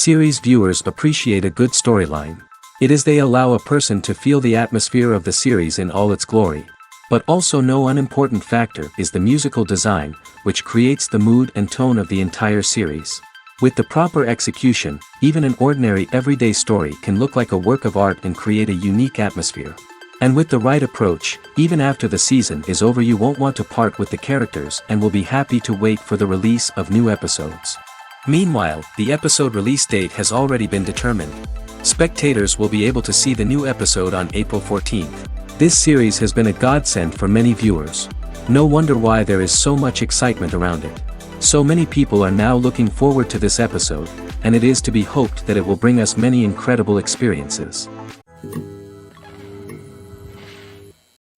Series viewers appreciate a good storyline. It is they allow a person to feel the atmosphere of the series in all its glory. But also no unimportant factor is the musical design, which creates the mood and tone of the entire series. With the proper execution, even an ordinary everyday story can look like a work of art and create a unique atmosphere. And with the right approach, even after the season is over you won't want to part with the characters and will be happy to wait for the release of new episodes. Meanwhile, the episode release date has already been determined. Spectators will be able to see the new episode on April 14th. This series has been a godsend for many viewers. No wonder why there is so much excitement around it. So many people are now looking forward to this episode, and it is to be hoped that it will bring us many incredible experiences.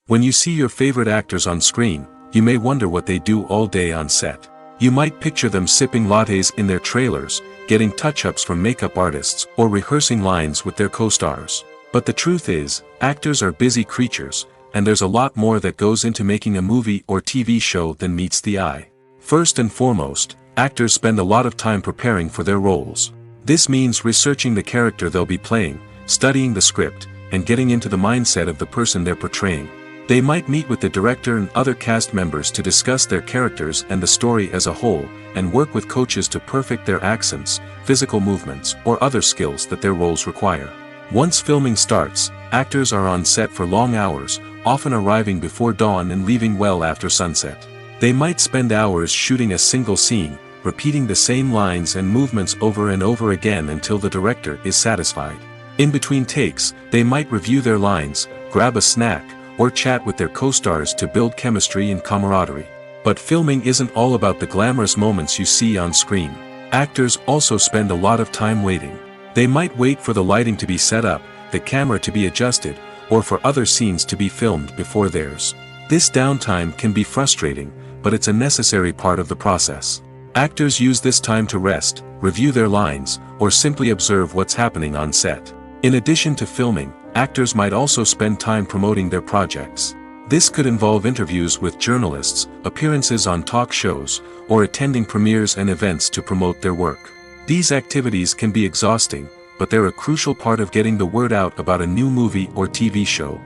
When you see your favorite actors on screen, you may wonder what they do all day on set. You might picture them sipping lattes in their trailers, getting touch-ups from makeup artists, or rehearsing lines with their co-stars. But the truth is, actors are busy creatures, and there's a lot more that goes into making a movie or TV show than meets the eye. First and foremost, actors spend a lot of time preparing for their roles. This means researching the character they'll be playing, studying the script, and getting into the mindset of the person they're portraying. They might meet with the director and other cast members to discuss their characters and the story as a whole, and work with coaches to perfect their accents, physical movements, or other skills that their roles require. Once filming starts, actors are on set for long hours, often arriving before dawn and leaving well after sunset. They might spend hours shooting a single scene, repeating the same lines and movements over and over again until the director is satisfied. In between takes, they might review their lines, grab a snack, or chat with their co-stars to build chemistry and camaraderie. But filming isn't all about the glamorous moments you see on screen. Actors also spend a lot of time waiting. They might wait for the lighting to be set up, the camera to be adjusted, or for other scenes to be filmed before theirs. This downtime can be frustrating, but it's a necessary part of the process. Actors use this time to rest, review their lines, or simply observe what's happening on set. In addition to filming, actors might also spend time promoting their projects. This could involve interviews with journalists, appearances on talk shows, or attending premieres and events to promote their work. These activities can be exhausting, but they're a crucial part of getting the word out about a new movie or TV show.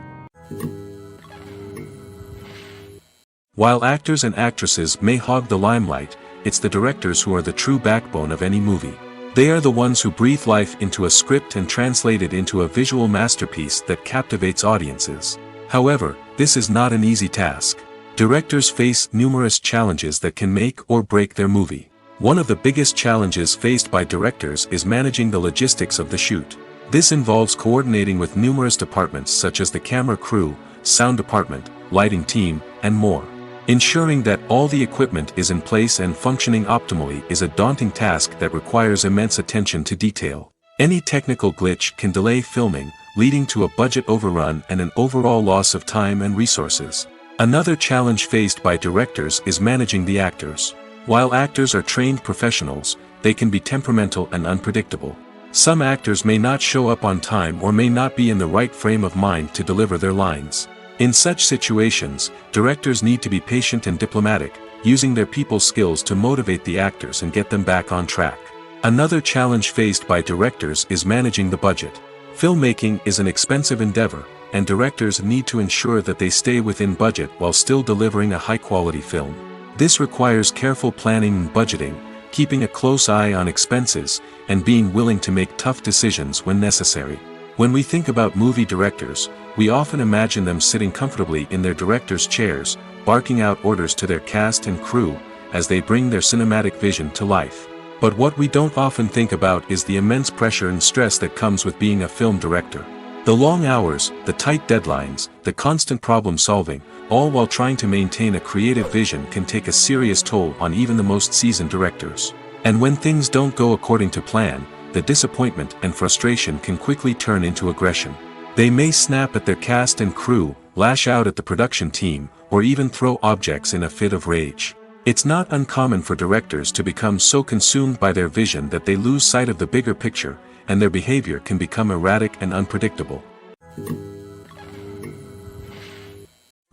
While actors and actresses may hog the limelight, it's the directors who are the true backbone of any movie. They are the ones who breathe life into a script and translate it into a visual masterpiece that captivates audiences. However, this is not an easy task. Directors face numerous challenges that can make or break their movie. One of the biggest challenges faced by directors is managing the logistics of the shoot. This involves coordinating with numerous departments such as the camera crew, sound department, lighting team, and more. Ensuring that all the equipment is in place and functioning optimally is a daunting task that requires immense attention to detail. Any technical glitch can delay filming, leading to a budget overrun and an overall loss of time and resources. Another challenge faced by directors is managing the actors. While actors are trained professionals, they can be temperamental and unpredictable. Some actors may not show up on time or may not be in the right frame of mind to deliver their lines. In such situations, directors need to be patient and diplomatic, using their people skills to motivate the actors and get them back on track. Another challenge faced by directors is managing the budget. Filmmaking is an expensive endeavor, and directors need to ensure that they stay within budget while still delivering a high-quality film. This requires careful planning and budgeting, keeping a close eye on expenses, and being willing to make tough decisions when necessary. When we think about movie directors, we often imagine them sitting comfortably in their director's chairs, barking out orders to their cast and crew, as they bring their cinematic vision to life. But what we don't often think about is the immense pressure and stress that comes with being a film director. The long hours, the tight deadlines, the constant problem solving, all while trying to maintain a creative vision can take a serious toll on even the most seasoned directors. And when things don't go according to plan, the disappointment and frustration can quickly turn into aggression. They may snap at their cast and crew, lash out at the production team, or even throw objects in a fit of rage. It's not uncommon for directors to become so consumed by their vision that they lose sight of the bigger picture, and their behavior can become erratic and unpredictable.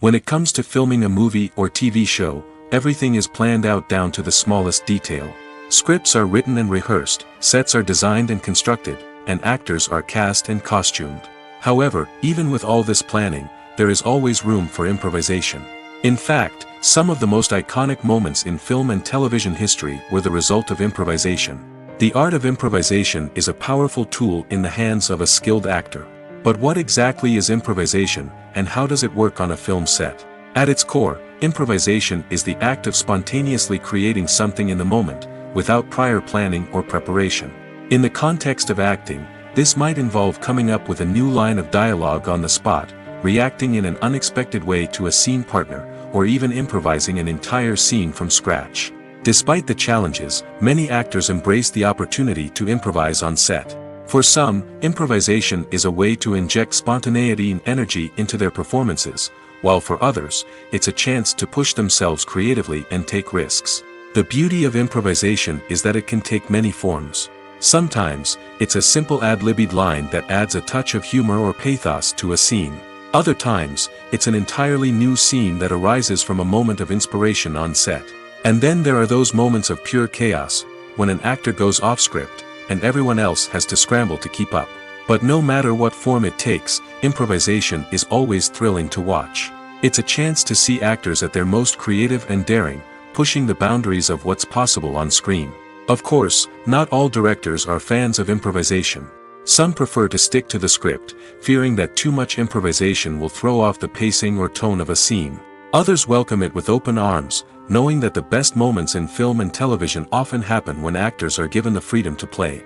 When it comes to filming a movie or TV show, everything is planned out down to the smallest detail. Scripts are written and rehearsed, sets are designed and constructed, and actors are cast and costumed. However, even with all this planning, there is always room for improvisation. In fact, some of the most iconic moments in film and television history were the result of improvisation. The art of improvisation is a powerful tool in the hands of a skilled actor. But what exactly is improvisation, and how does it work on a film set? At its core, improvisation is the act of spontaneously creating something in the moment, without prior planning or preparation. In the context of acting, this might involve coming up with a new line of dialogue on the spot, reacting in an unexpected way to a scene partner, or even improvising an entire scene from scratch. Despite the challenges, many actors embrace the opportunity to improvise on set. For some, improvisation is a way to inject spontaneity and energy into their performances, while for others, it's a chance to push themselves creatively and take risks. The beauty of improvisation is that it can take many forms. Sometimes, it's a simple ad-libbed line that adds a touch of humor or pathos to a scene. Other times, it's an entirely new scene that arises from a moment of inspiration on set. And then there are those moments of pure chaos, when an actor goes off script, and everyone else has to scramble to keep up. But no matter what form it takes, improvisation is always thrilling to watch. It's a chance to see actors at their most creative and daring, pushing the boundaries of what's possible on screen. Of course, not all directors are fans of improvisation. Some prefer to stick to the script, fearing that too much improvisation will throw off the pacing or tone of a scene. Others welcome it with open arms, knowing that the best moments in film and television often happen when actors are given the freedom to play.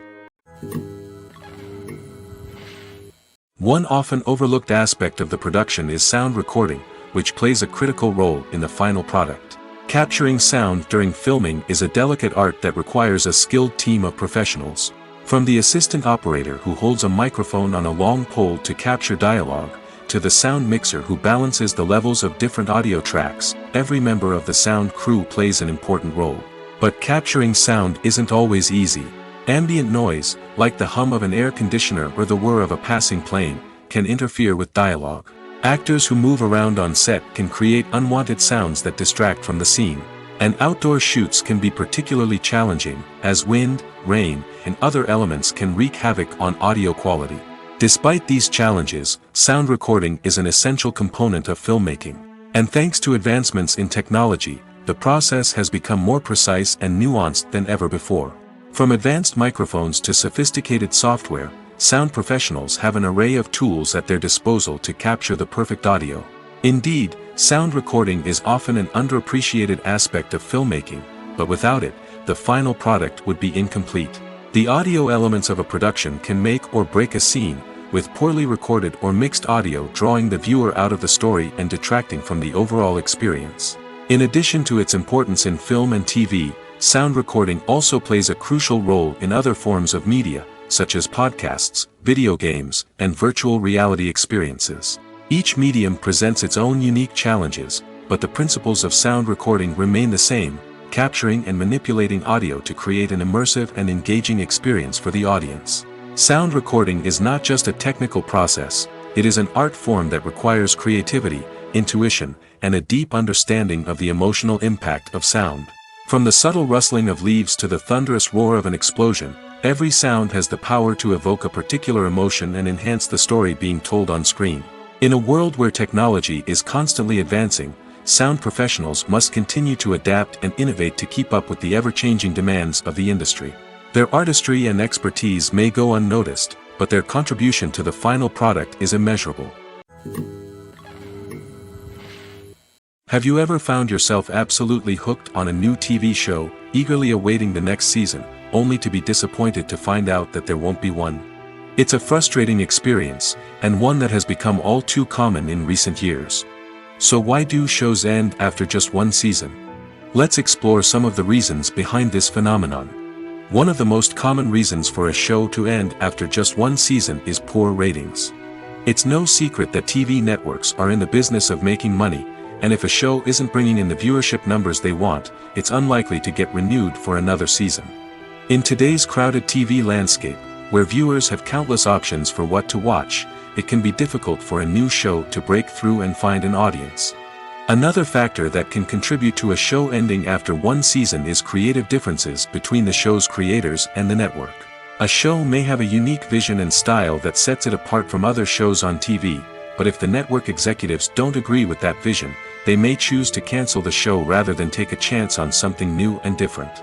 One often overlooked aspect of the production is sound recording, which plays a critical role in the final product. Capturing sound during filming is a delicate art that requires a skilled team of professionals. From the assistant operator who holds a microphone on a long pole to capture dialogue, to the sound mixer who balances the levels of different audio tracks, every member of the sound crew plays an important role. But capturing sound isn't always easy. Ambient noise, like the hum of an air conditioner or the whir of a passing plane, can interfere with dialogue. Actors who move around on set can create unwanted sounds that distract from the scene. And outdoor shoots can be particularly challenging, as wind, rain, and other elements can wreak havoc on audio quality. Despite these challenges, sound recording is an essential component of filmmaking. And thanks to advancements in technology, the process has become more precise and nuanced than ever before. From advanced microphones to sophisticated software, sound professionals have an array of tools at their disposal to capture the perfect audio. Indeed, sound recording is often an underappreciated aspect of filmmaking, but without it, the final product would be incomplete. The audio elements of a production can make or break a scene, with poorly recorded or mixed audio drawing the viewer out of the story and detracting from the overall experience. In addition to its importance in film and TV, sound recording also plays a crucial role in other forms of media, such as podcasts, video games, and virtual reality experiences. Each medium presents its own unique challenges, but the principles of sound recording remain the same, capturing and manipulating audio to create an immersive and engaging experience for the audience. Sound recording is not just a technical process, it is an art form that requires creativity, intuition, and a deep understanding of the emotional impact of sound. From the subtle rustling of leaves to the thunderous roar of an explosion, every sound has the power to evoke a particular emotion and enhance the story being told on screen. In a world where technology is constantly advancing, sound professionals must continue to adapt and innovate to keep up with the ever-changing demands of the industry. Their artistry and expertise may go unnoticed, but their contribution to the final product is immeasurable. Have you ever found yourself absolutely hooked on a new TV show, eagerly awaiting the next season, only to be disappointed to find out that there won't be one? It's a frustrating experience, and one that has become all too common in recent years. So why do shows end after just one season? Let's explore some of the reasons behind this phenomenon. One of the most common reasons for a show to end after just one season is poor ratings. It's no secret that TV networks are in the business of making money, and if a show isn't bringing in the viewership numbers they want, it's unlikely to get renewed for another season. In today's crowded TV landscape, where viewers have countless options for what to watch, it can be difficult for a new show to break through and find an audience. Another factor that can contribute to a show ending after one season is creative differences between the show's creators and the network. A show may have a unique vision and style that sets it apart from other shows on TV, but if the network executives don't agree with that vision, they may choose to cancel the show rather than take a chance on something new and different.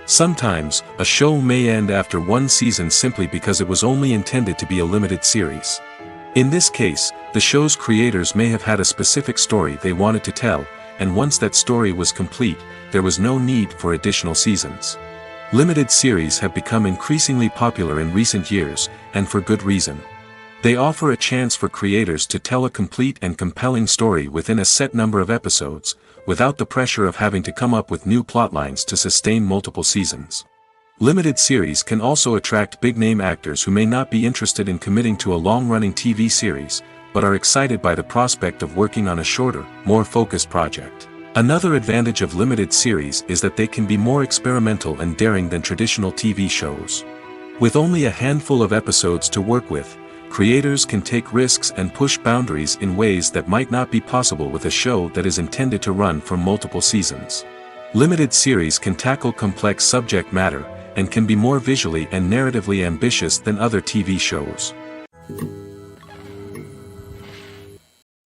Sometimes, a show may end after one season simply because it was only intended to be a limited series. In this case, the show's creators may have had a specific story they wanted to tell, and once that story was complete, there was no need for additional seasons. Limited series have become increasingly popular in recent years, and for good reason. They offer a chance for creators to tell a complete and compelling story within a set number of episodes, without the pressure of having to come up with new plotlines to sustain multiple seasons. Limited series can also attract big-name actors who may not be interested in committing to a long-running TV series, but are excited by the prospect of working on a shorter, more focused project. Another advantage of limited series is that they can be more experimental and daring than traditional TV shows. With only a handful of episodes to work with, creators can take risks and push boundaries in ways that might not be possible with a show that is intended to run for multiple seasons. Limited series can tackle complex subject matter, and can be more visually and narratively ambitious than other TV shows.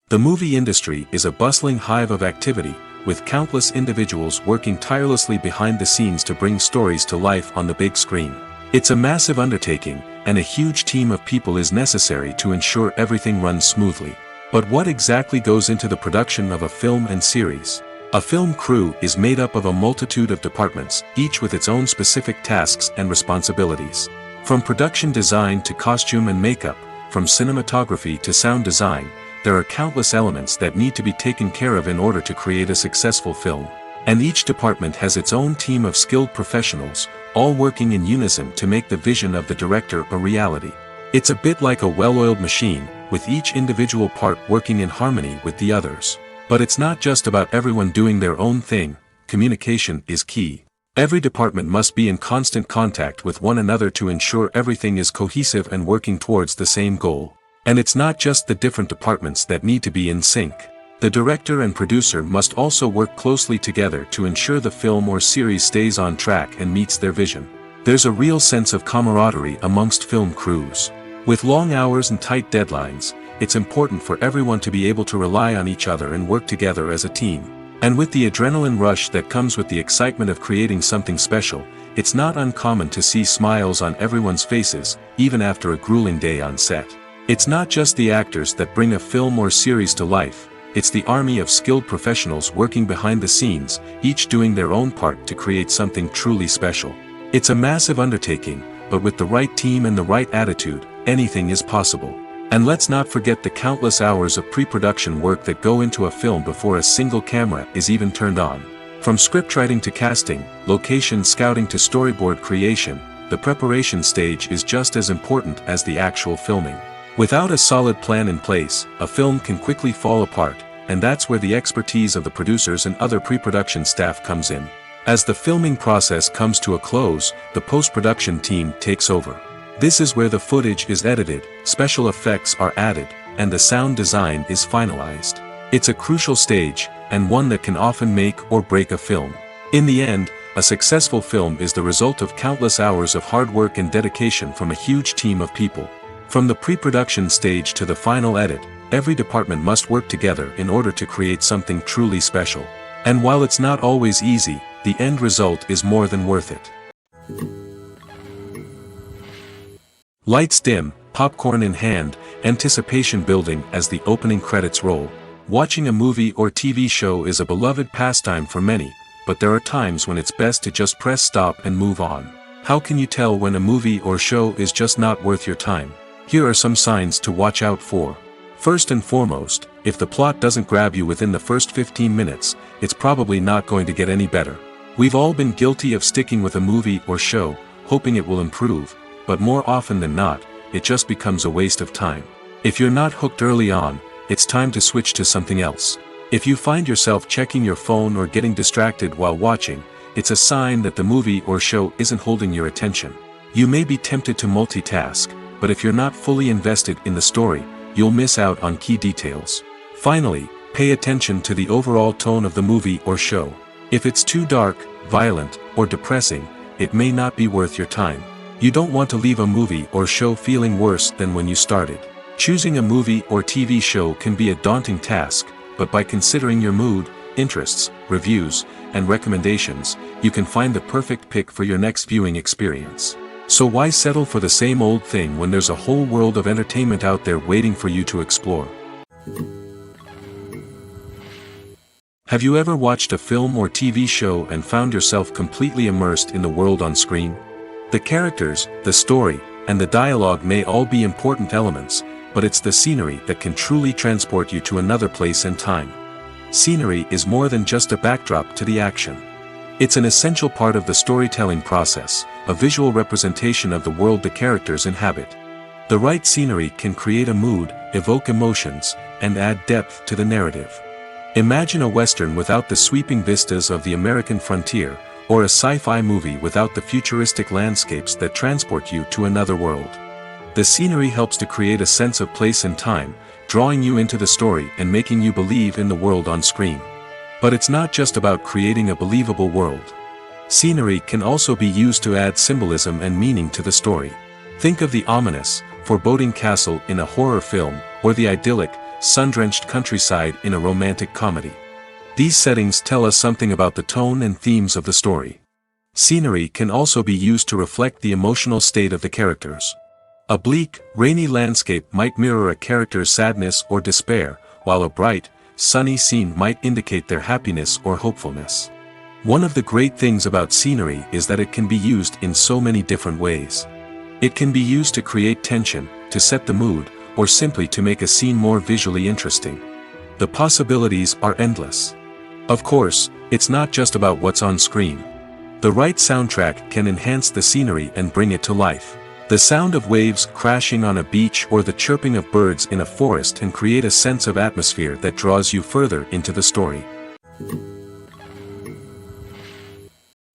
The movie industry is a bustling hive of activity, with countless individuals working tirelessly behind the scenes to bring stories to life on the big screen. It's a massive undertaking, and a huge team of people is necessary to ensure everything runs smoothly. But what exactly goes into the production of a film and series? A film crew is made up of a multitude of departments, each with its own specific tasks and responsibilities. From production design to costume and makeup, from cinematography to sound design, there are countless elements that need to be taken care of in order to create a successful film. And each department has its own team of skilled professionals, all working in unison to make the vision of the director a reality. It's a bit like a well-oiled machine, with each individual part working in harmony with the others. But it's not just about everyone doing their own thing. Communication is key. Every department must be in constant contact with one another to ensure everything is cohesive and working towards the same goal. And it's not just the different departments that need to be in sync. The director and producer must also work closely together to ensure the film or series stays on track and meets their vision. There's a real sense of camaraderie amongst film crews. With long hours and tight deadlines, it's important for everyone to be able to rely on each other and work together as a team. And with the adrenaline rush that comes with the excitement of creating something special, it's not uncommon to see smiles on everyone's faces, even after a grueling day on set. It's not just the actors that bring a film or series to life, it's the army of skilled professionals working behind the scenes, each doing their own part to create something truly special. It's a massive undertaking, but with the right team and the right attitude, anything is possible. And let's not forget the countless hours of pre-production work that go into a film before a single camera is even turned on. From scriptwriting to casting, location scouting to storyboard creation, the preparation stage is just as important as the actual filming. Without a solid plan in place, a film can quickly fall apart, and that's where the expertise of the producers and other pre-production staff comes in. As the filming process comes to a close, the post-production team takes over. This is where the footage is edited, special effects are added, and the sound design is finalized. It's a crucial stage, and one that can often make or break a film. In the end, a successful film is the result of countless hours of hard work and dedication from a huge team of people. From the pre-production stage to the final edit, every department must work together in order to create something truly special. And while it's not always easy, the end result is more than worth it. Lights dim, popcorn in hand, anticipation building as the opening credits roll. Watching a movie or TV show is a beloved pastime for many, but there are times when it's best to just press stop and move on. How can you tell when a movie or show is just not worth your time? Here are some signs to watch out for. First and foremost, if the plot doesn't grab you within the first 15 minutes, it's probably not going to get any better. We've all been guilty of sticking with a movie or show, hoping it will improve, but more often than not, it just becomes a waste of time. If you're not hooked early on, it's time to switch to something else. If you find yourself checking your phone or getting distracted while watching, it's a sign that the movie or show isn't holding your attention. You may be tempted to multitask, but if you're not fully invested in the story, you'll miss out on key details. Finally, pay attention to the overall tone of the movie or show. If it's too dark, violent, or depressing, it may not be worth your time. You don't want to leave a movie or show feeling worse than when you started. Choosing a movie or TV show can be a daunting task, but by considering your mood, interests, reviews, and recommendations, you can find the perfect pick for your next viewing experience. So why settle for the same old thing when there's a whole world of entertainment out there waiting for you to explore? Have you ever watched a film or TV show and found yourself completely immersed in the world on screen? The characters, the story, and the dialogue may all be important elements, but it's the scenery that can truly transport you to another place and time. Scenery is more than just a backdrop to the action. It's an essential part of the storytelling process, a visual representation of the world the characters inhabit. The right scenery can create a mood, evoke emotions, and add depth to the narrative. Imagine a Western without the sweeping vistas of the American frontier, or a sci-fi movie without the futuristic landscapes that transport you to another world. The scenery helps to create a sense of place and time, drawing you into the story and making you believe in the world on screen. But it's not just about creating a believable world. Scenery can also be used to add symbolism and meaning to the story. Think of the ominous, foreboding castle in a horror film, or the idyllic, sun-drenched countryside in a romantic comedy. These settings tell us something about the tone and themes of the story. Scenery can also be used to reflect the emotional state of the characters. A bleak, rainy landscape might mirror a character's sadness or despair, while a bright, sunny scene might indicate their happiness or hopefulness. One of the great things about scenery is that it can be used in so many different ways. It can be used to create tension, to set the mood, or simply to make a scene more visually interesting. The possibilities are endless. Of course, it's not just about what's on screen. The right soundtrack can enhance the scenery and bring it to life. The sound of waves crashing on a beach or the chirping of birds in a forest can create a sense of atmosphere that draws you further into the story.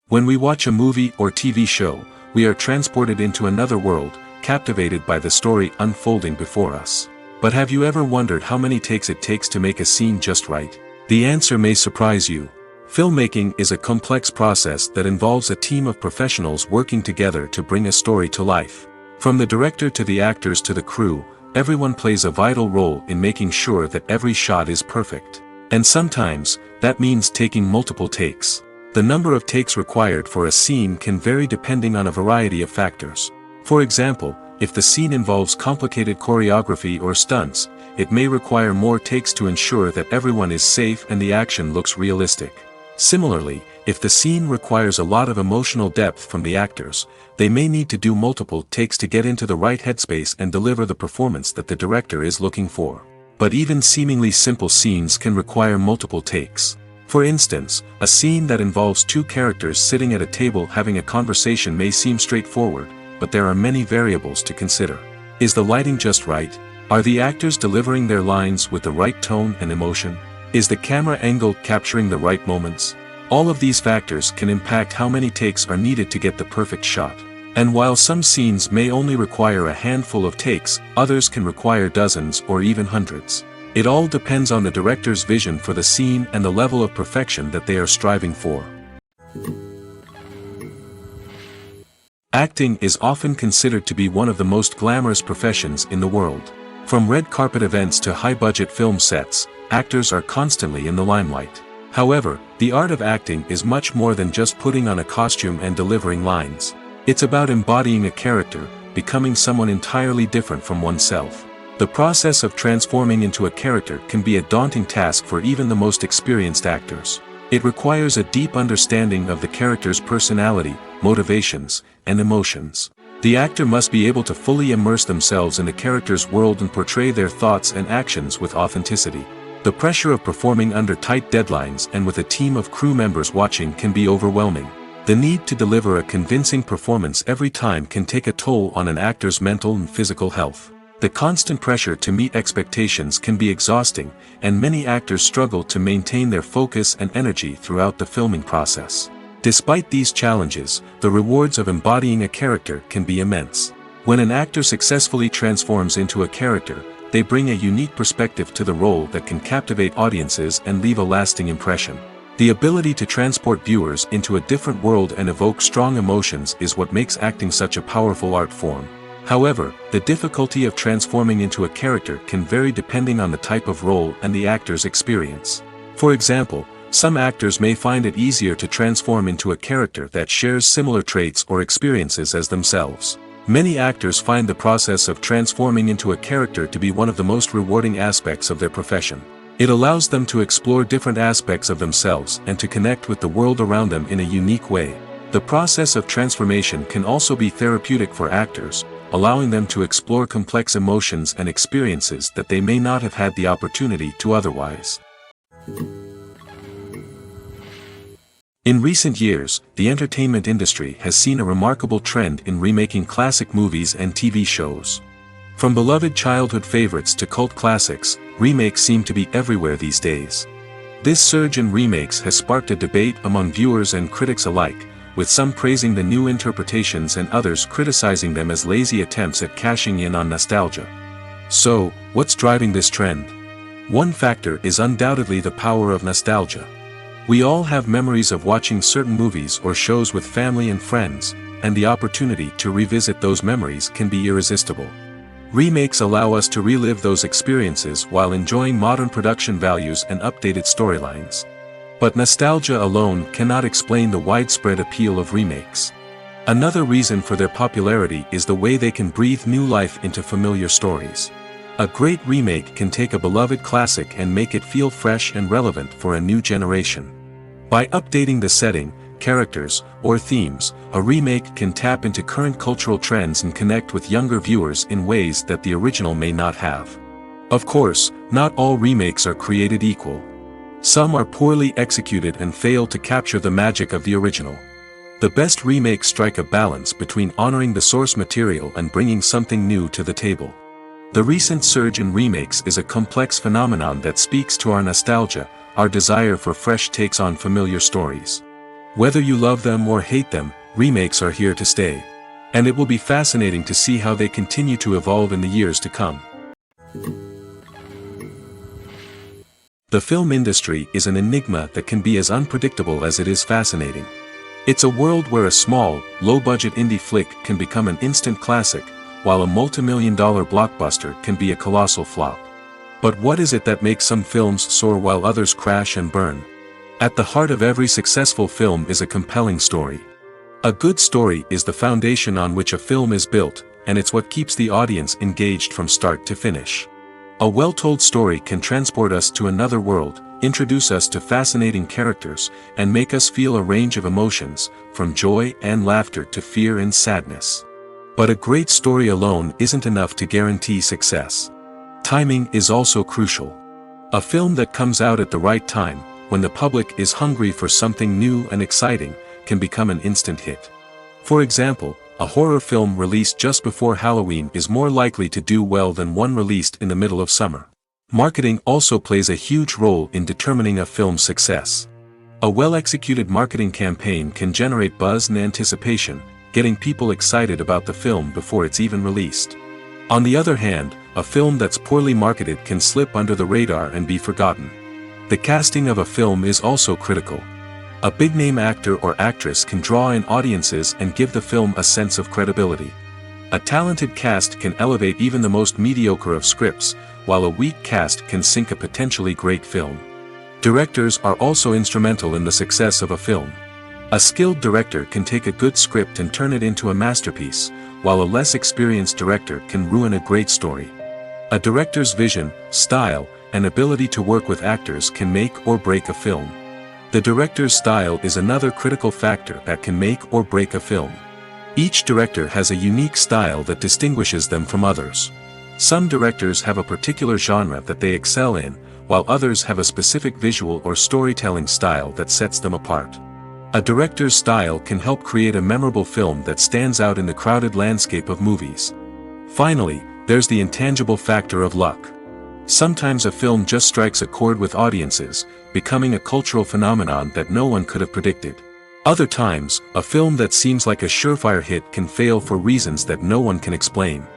When we watch a movie or TV show, we are transported into another world, captivated by the story unfolding before us. But have you ever wondered how many takes it takes to make a scene just right? The answer may surprise you. Filmmaking is a complex process that involves a team of professionals working together to bring a story to life. From the director to the actors to the crew, everyone plays a vital role in making sure that every shot is perfect. And sometimes, that means taking multiple takes. The number of takes required for a scene can vary depending on a variety of factors. For example, if the scene involves complicated choreography or stunts, it may require more takes to ensure that everyone is safe and the action looks realistic. Similarly, if the scene requires a lot of emotional depth from the actors, they may need to do multiple takes to get into the right headspace and deliver the performance that the director is looking for. But even seemingly simple scenes can require multiple takes. For instance, a scene that involves two characters sitting at a table having a conversation may seem straightforward, but there are many variables to consider. Is the lighting just right? Are the actors delivering their lines with the right tone and emotion? Is the camera angle capturing the right moments? All of these factors can impact how many takes are needed to get the perfect shot. And while some scenes may only require a handful of takes, others can require dozens or even hundreds. It all depends on the director's vision for the scene and the level of perfection that they are striving for. Acting is often considered to be one of the most glamorous professions in the world. From red carpet events to high-budget film sets, actors are constantly in the limelight. However, the art of acting is much more than just putting on a costume and delivering lines. It's about embodying a character, becoming someone entirely different from oneself. The process of transforming into a character can be a daunting task for even the most experienced actors. It requires a deep understanding of the character's personality, motivations, and emotions. The actor must be able to fully immerse themselves in the character's world and portray their thoughts and actions with authenticity. The pressure of performing under tight deadlines and with a team of crew members watching can be overwhelming. The need to deliver a convincing performance every time can take a toll on an actor's mental and physical health. The constant pressure to meet expectations can be exhausting, and many actors struggle to maintain their focus and energy throughout the filming process. Despite these challenges, the rewards of embodying a character can be immense. When an actor successfully transforms into a character, they bring a unique perspective to the role that can captivate audiences and leave a lasting impression. The ability to transport viewers into a different world and evoke strong emotions is what makes acting such a powerful art form. However, the difficulty of transforming into a character can vary depending on the type of role and the actor's experience. For example, some actors may find it easier to transform into a character that shares similar traits or experiences as themselves. Many actors find the process of transforming into a character to be one of the most rewarding aspects of their profession. It allows them to explore different aspects of themselves and to connect with the world around them in a unique way. The process of transformation can also be therapeutic for actors, allowing them to explore complex emotions and experiences that they may not have had the opportunity to otherwise. In recent years, the entertainment industry has seen a remarkable trend in remaking classic movies and TV shows. From beloved childhood favorites to cult classics, remakes seem to be everywhere these days. This surge in remakes has sparked a debate among viewers and critics alike, with some praising the new interpretations and others criticizing them as lazy attempts at cashing in on nostalgia. So, what's driving this trend? One factor is undoubtedly the power of nostalgia. We all have memories of watching certain movies or shows with family and friends, and the opportunity to revisit those memories can be irresistible. Remakes allow us to relive those experiences while enjoying modern production values and updated storylines. But nostalgia alone cannot explain the widespread appeal of remakes. Another reason for their popularity is the way they can breathe new life into familiar stories. A great remake can take a beloved classic and make it feel fresh and relevant for a new generation. By updating the setting, characters, or themes, a remake can tap into current cultural trends and connect with younger viewers in ways that the original may not have. Of course, not all remakes are created equal. Some are poorly executed and fail to capture the magic of the original. The best remakes strike a balance between honoring the source material and bringing something new to the table. The recent surge in remakes is a complex phenomenon that speaks to our nostalgia, our desire for fresh takes on familiar stories. Whether you love them or hate them, remakes are here to stay. And it will be fascinating to see how they continue to evolve in the years to come. The film industry is an enigma that can be as unpredictable as it is fascinating. It's a world where a small, low-budget indie flick can become an instant classic, while a multi-million-dollar blockbuster can be a colossal flop. But what is it that makes some films soar while others crash and burn? At the heart of every successful film is a compelling story. A good story is the foundation on which a film is built, and it's what keeps the audience engaged from start to finish. A well-told story can transport us to another world, introduce us to fascinating characters, and make us feel a range of emotions, from joy and laughter to fear and sadness. But a great story alone isn't enough to guarantee success. Timing is also crucial. A film that comes out at the right time, when the public is hungry for something new and exciting, can become an instant hit. For example, a horror film released just before Halloween is more likely to do well than one released in the middle of summer. Marketing also plays a huge role in determining a film's success. A well-executed marketing campaign can generate buzz and anticipation, getting people excited about the film before it's even released. On the other hand, a film that's poorly marketed can slip under the radar and be forgotten. The casting of a film is also critical. A big-name actor or actress can draw in audiences and give the film a sense of credibility. A talented cast can elevate even the most mediocre of scripts, while a weak cast can sink a potentially great film. Directors are also instrumental in the success of a film. A skilled director can take a good script and turn it into a masterpiece, while a less experienced director can ruin a great story. A director's vision, style, and ability to work with actors can make or break a film. The director's style is another critical factor that can make or break a film. Each director has a unique style that distinguishes them from others. Some directors have a particular genre that they excel in, while others have a specific visual or storytelling style that sets them apart. A director's style can help create a memorable film that stands out in the crowded landscape of movies. Finally, there's the intangible factor of luck. Sometimes a film just strikes a chord with audiences, becoming a cultural phenomenon that no one could have predicted. Other times, a film that seems like a surefire hit can fail for reasons that no one can explain.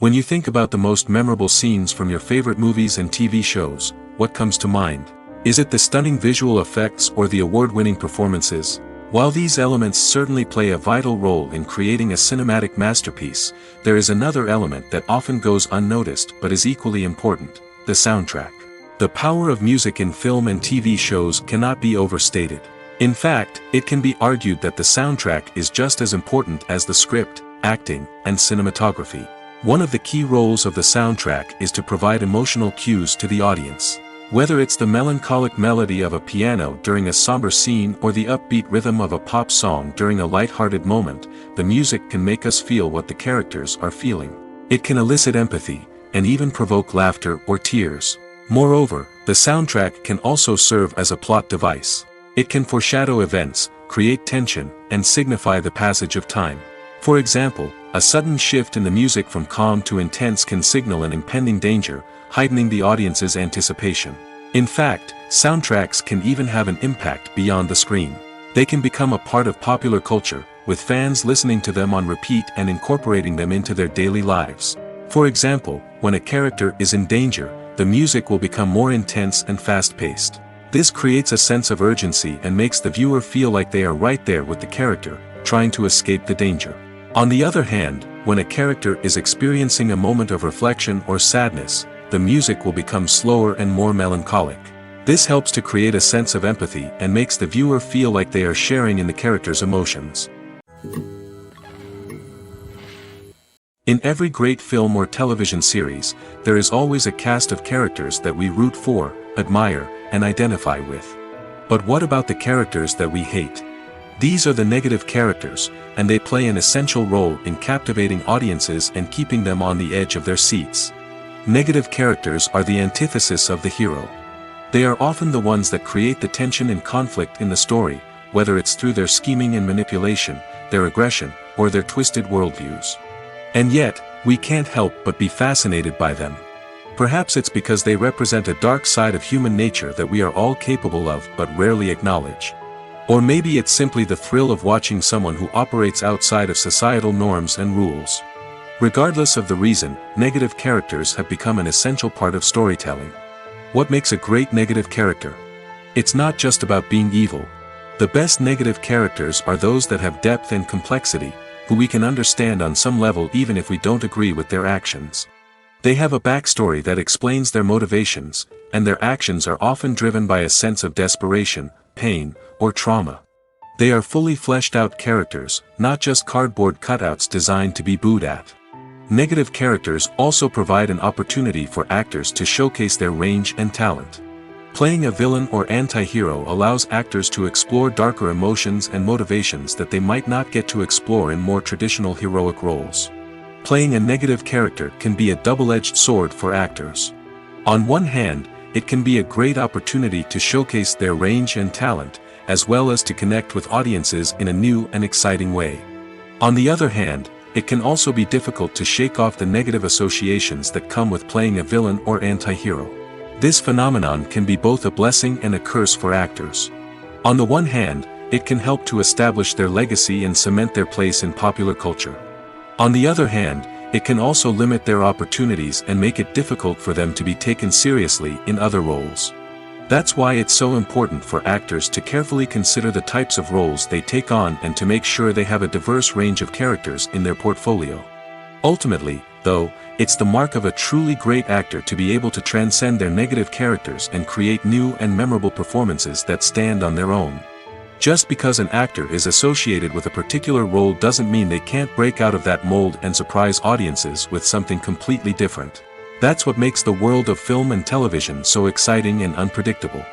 When you think about the most memorable scenes from your favorite movies and TV shows, what comes to mind? Is it the stunning visual effects or the award-winning performances? While these elements certainly play a vital role in creating a cinematic masterpiece, there is another element that often goes unnoticed but is equally important: the soundtrack. The power of music in film and TV shows cannot be overstated. In fact, it can be argued that the soundtrack is just as important as the script, acting, and cinematography. One of the key roles of the soundtrack is to provide emotional cues to the audience. Whether it's the melancholic melody of a piano during a somber scene or the upbeat rhythm of a pop song during a light-hearted moment, the music can make us feel what the characters are feeling. It can elicit empathy, and even provoke laughter or tears. Moreover, the soundtrack can also serve as a plot device. It can foreshadow events, create tension, and signify the passage of time. For example, a sudden shift in the music from calm to intense can signal an impending danger, heightening the audience's anticipation. In fact, soundtracks can even have an impact beyond the screen. They can become a part of popular culture, with fans listening to them on repeat and incorporating them into their daily lives. For example, when a character is in danger, the music will become more intense and fast-paced. This creates a sense of urgency and makes the viewer feel like they are right there with the character, trying to escape the danger. On the other hand, when a character is experiencing a moment of reflection or sadness, the music will become slower and more melancholic. This helps to create a sense of empathy and makes the viewer feel like they are sharing in the character's emotions. In every great film or television series, there is always a cast of characters that we root for, admire, and identify with. But what about the characters that we hate? These are the negative characters, and they play an essential role in captivating audiences and keeping them on the edge of their seats. Negative characters are the antithesis of the hero. They are often the ones that create the tension and conflict in the story, whether it's through their scheming and manipulation, their aggression, or their twisted worldviews. And yet, we can't help but be fascinated by them. Perhaps it's because they represent a dark side of human nature that we are all capable of but rarely acknowledge. Or maybe it's simply the thrill of watching someone who operates outside of societal norms and rules. Regardless of the reason, negative characters have become an essential part of storytelling. What makes a great negative character? It's not just about being evil. The best negative characters are those that have depth and complexity, who we can understand on some level even if we don't agree with their actions. They have a backstory that explains their motivations, and their actions are often driven by a sense of desperation, pain, or trauma. They are fully fleshed out characters, not just cardboard cutouts designed to be booed at. Negative characters also provide an opportunity for actors to showcase their range and talent. Playing a villain or anti-hero allows actors to explore darker emotions and motivations that they might not get to explore in more traditional heroic roles. Playing a negative character can be a double-edged sword for actors. On one hand, it can be a great opportunity to showcase their range and talent, as well as to connect with audiences in a new and exciting way. On the other hand, it can also be difficult to shake off the negative associations that come with playing a villain or anti-hero. This phenomenon can be both a blessing and a curse for actors. On the one hand, it can help to establish their legacy and cement their place in popular culture. On the other hand, it can also limit their opportunities and make it difficult for them to be taken seriously in other roles. That's why it's so important for actors to carefully consider the types of roles they take on and to make sure they have a diverse range of characters in their portfolio. Ultimately, though, it's the mark of a truly great actor to be able to transcend their negative characters and create new and memorable performances that stand on their own. Just because an actor is associated with a particular role doesn't mean they can't break out of that mold and surprise audiences with something completely different. That's what makes the world of film and television so exciting and unpredictable.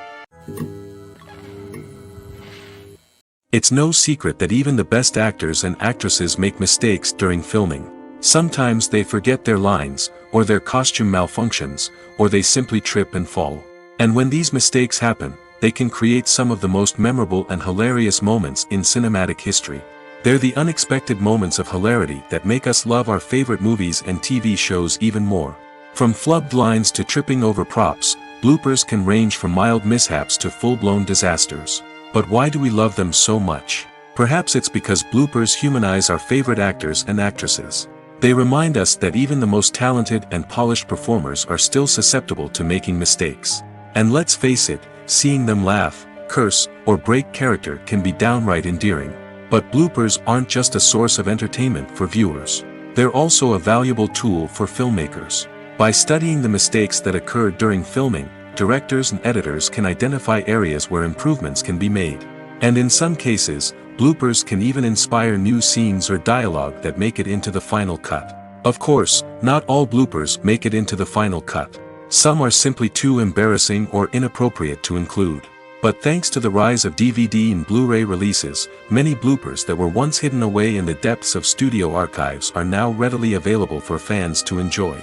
It's no secret that even the best actors and actresses make mistakes during filming. Sometimes they forget their lines, or their costume malfunctions, or they simply trip and fall. And when these mistakes happen, they can create some of the most memorable and hilarious moments in cinematic history. They're the unexpected moments of hilarity that make us love our favorite movies and TV shows even more. From flubbed lines to tripping over props, bloopers can range from mild mishaps to full-blown disasters. But why do we love them so much? Perhaps it's because bloopers humanize our favorite actors and actresses. They remind us that even the most talented and polished performers are still susceptible to making mistakes. And let's face it, seeing them laugh, curse, or break character can be downright endearing. But bloopers aren't just a source of entertainment for viewers. They're also a valuable tool for filmmakers. By studying the mistakes that occurred during filming, directors and editors can identify areas where improvements can be made. And in some cases, bloopers can even inspire new scenes or dialogue that make it into the final cut. Of course, not all bloopers make it into the final cut. Some are simply too embarrassing or inappropriate to include. But thanks to the rise of DVD and Blu-ray releases, many bloopers that were once hidden away in the depths of studio archives are now readily available for fans to enjoy.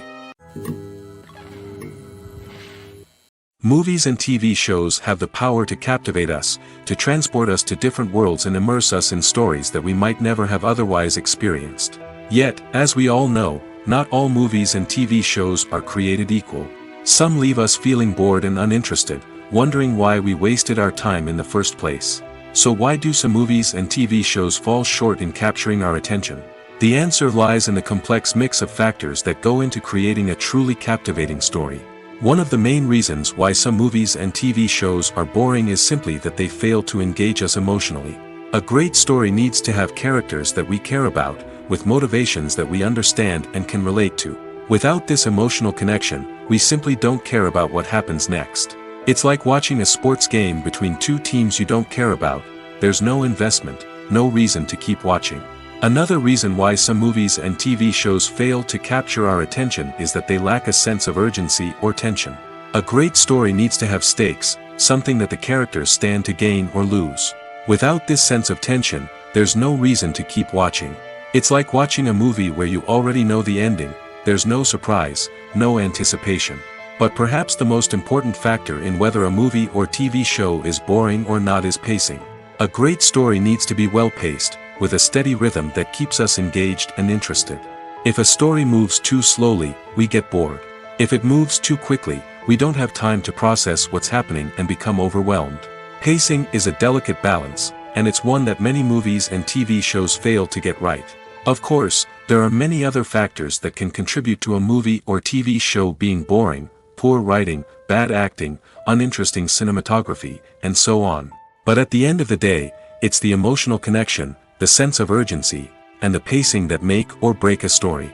Movies and TV shows have the power to captivate us, to transport us to different worlds and immerse us in stories that we might never have otherwise experienced. Yet, as we all know, not all movies and TV shows are created equal. Some leave us feeling bored and uninterested, wondering why we wasted our time in the first place. So why do some movies and TV shows fall short in capturing our attention? The answer lies in the complex mix of factors that go into creating a truly captivating story. One of the main reasons why some movies and TV shows are boring is simply that they fail to engage us emotionally. A great story needs to have characters that we care about, with motivations that we understand and can relate to. Without this emotional connection, we simply don't care about what happens next. It's like watching a sports game between two teams you don't care about. There's no investment, no reason to keep watching. Another reason why some movies and TV shows fail to capture our attention is that they lack a sense of urgency or tension. A great story needs to have stakes, something that the characters stand to gain or lose. Without this sense of tension, there's no reason to keep watching. It's like watching a movie where you already know the ending, there's no surprise, no anticipation. But perhaps the most important factor in whether a movie or TV show is boring or not is pacing. A great story needs to be well-paced, with a steady rhythm that keeps us engaged and interested. If a story moves too slowly, we get bored. If it moves too quickly, we don't have time to process what's happening and become overwhelmed. Pacing is a delicate balance, and it's one that many movies and TV shows fail to get right. Of course, there are many other factors that can contribute to a movie or TV show being boring: poor writing, bad acting, uninteresting cinematography, and so on. But at the end of the day, it's the emotional connection, the sense of urgency, and the pacing that make or break a story.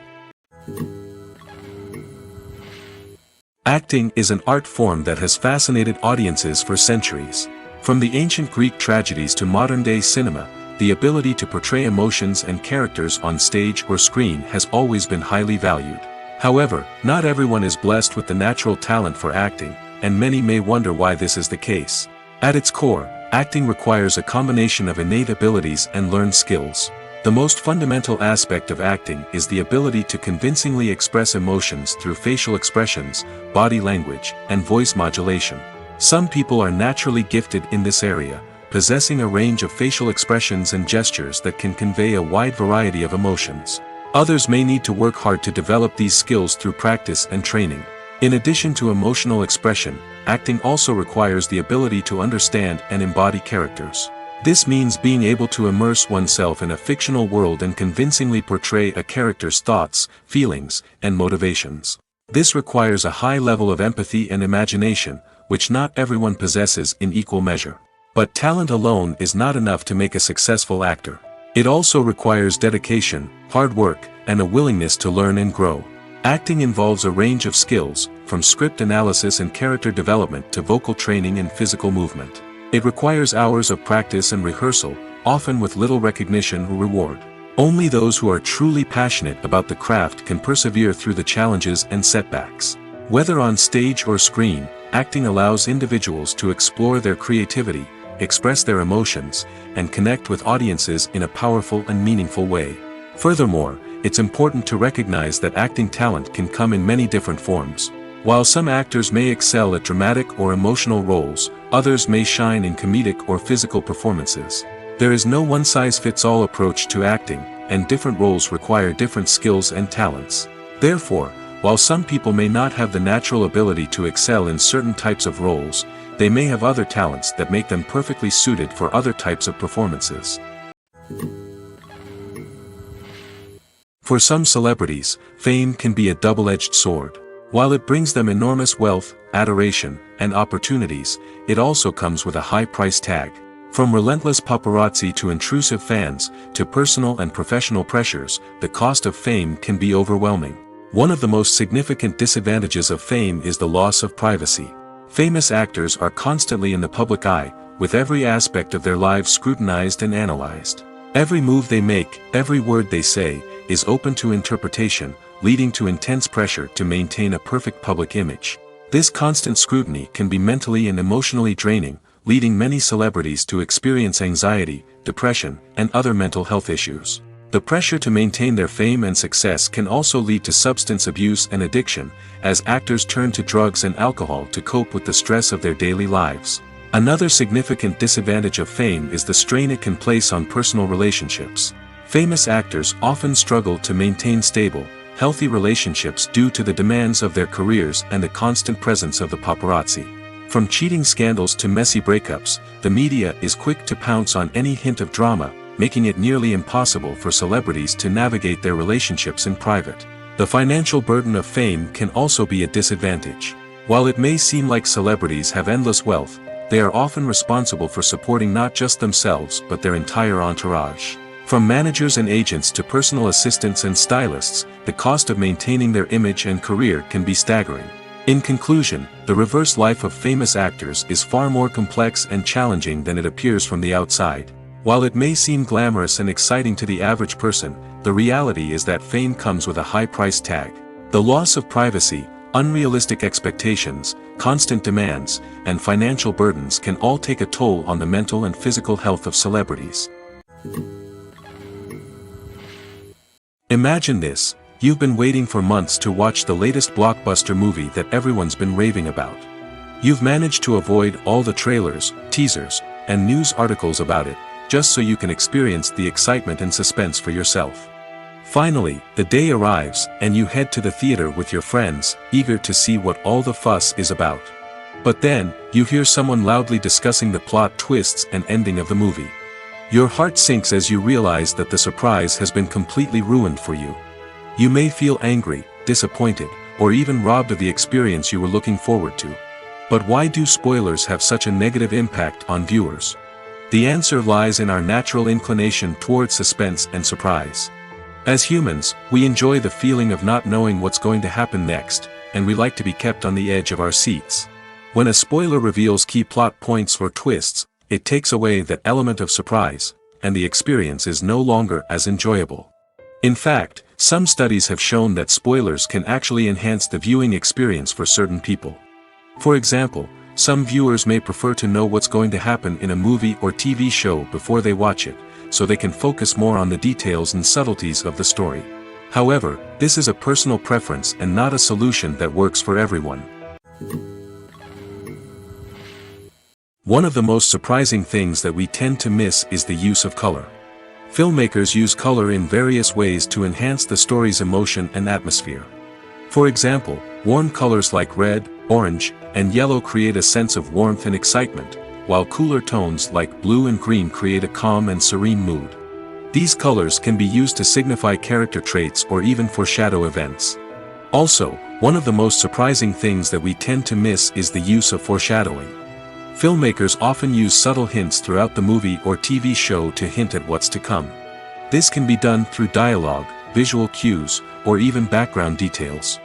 Acting is an art form that has fascinated audiences for centuries. From the ancient Greek tragedies to modern-day cinema, the ability to portray emotions and characters on stage or screen has always been highly valued. However, not everyone is blessed with the natural talent for acting, and many may wonder why this is the case. At its core, acting requires a combination of innate abilities and learned skills. The most fundamental aspect of acting is the ability to convincingly express emotions through facial expressions, body language, and voice modulation. Some people are naturally gifted in this area, possessing a range of facial expressions and gestures that can convey a wide variety of emotions. Others may need to work hard to develop these skills through practice and training. In addition to emotional expression, acting also requires the ability to understand and embody characters. This means being able to immerse oneself in a fictional world and convincingly portray a character's thoughts, feelings, and motivations. This requires a high level of empathy and imagination, which not everyone possesses in equal measure. But talent alone is not enough to make a successful actor. It also requires dedication, hard work, and a willingness to learn and grow. Acting involves a range of skills, from script analysis and character development to vocal training and physical movement. It requires hours of practice and rehearsal, often with little recognition or reward. Only those who are truly passionate about the craft can persevere through the challenges and setbacks. Whether on stage or screen, acting allows individuals to explore their creativity, express their emotions, and connect with audiences in a powerful and meaningful way. Furthermore, it's important to recognize that acting talent can come in many different forms. While some actors may excel at dramatic or emotional roles, others may shine in comedic or physical performances. There is no one-size-fits-all approach to acting, and different roles require different skills and talents. Therefore, while some people may not have the natural ability to excel in certain types of roles, they may have other talents that make them perfectly suited for other types of performances. For some celebrities, fame can be a double-edged sword. While it brings them enormous wealth, adoration, and opportunities, it also comes with a high price tag. From relentless paparazzi to intrusive fans, to personal and professional pressures, the cost of fame can be overwhelming. One of the most significant disadvantages of fame is the loss of privacy. Famous actors are constantly in the public eye, with every aspect of their lives scrutinized and analyzed. Every move they make, every word they say, is open to interpretation, leading to intense pressure to maintain a perfect public image. This constant scrutiny can be mentally and emotionally draining, leading many celebrities to experience anxiety, depression, and other mental health issues. The pressure to maintain their fame and success can also lead to substance abuse and addiction, as actors turn to drugs and alcohol to cope with the stress of their daily lives. Another significant disadvantage of fame is the strain it can place on personal relationships. Famous actors often struggle to maintain stable, healthy relationships due to the demands of their careers and the constant presence of the paparazzi. From cheating scandals to messy breakups, the media is quick to pounce on any hint of drama, making it nearly impossible for celebrities to navigate their relationships in private. The financial burden of fame can also be a disadvantage. While it may seem like celebrities have endless wealth, they are often responsible for supporting not just themselves but their entire entourage. From managers and agents to personal assistants and stylists, the cost of maintaining their image and career can be staggering. In conclusion, the reverse life of famous actors is far more complex and challenging than it appears from the outside. While it may seem glamorous and exciting to the average person, the reality is that fame comes with a high price tag. The loss of privacy, unrealistic expectations, constant demands, and financial burdens can all take a toll on the mental and physical health of celebrities. Imagine this: you've been waiting for months to watch the latest blockbuster movie that everyone's been raving about. You've managed to avoid all the trailers, teasers, and news articles about it, just so you can experience the excitement and suspense for yourself. Finally, the day arrives, and you head to the theater with your friends, eager to see what all the fuss is about. But then, you hear someone loudly discussing the plot twists and ending of the movie. Your heart sinks as you realize that the surprise has been completely ruined for you. You may feel angry, disappointed, or even robbed of the experience you were looking forward to. But why do spoilers have such a negative impact on viewers? The answer lies in our natural inclination towards suspense and surprise. As humans, we enjoy the feeling of not knowing what's going to happen next, and we like to be kept on the edge of our seats. When a spoiler reveals key plot points or twists, it takes away that element of surprise, and the experience is no longer as enjoyable. In fact, some studies have shown that spoilers can actually enhance the viewing experience for certain people. For example, some viewers may prefer to know what's going to happen in a movie or TV show before they watch it, so they can focus more on the details and subtleties of the story. However, this is a personal preference and not a solution that works for everyone. One of the most surprising things that we tend to miss is the use of color. Filmmakers use color in various ways to enhance the story's emotion and atmosphere. For example, warm colors like red, orange, and yellow create a sense of warmth and excitement, while cooler tones like blue and green create a calm and serene mood. These colors can be used to signify character traits or even foreshadow events. Also, one of the most surprising things that we tend to miss is the use of foreshadowing. Filmmakers often use subtle hints throughout the movie or TV show to hint at what's to come. This can be done through dialogue, visual cues, or even background details.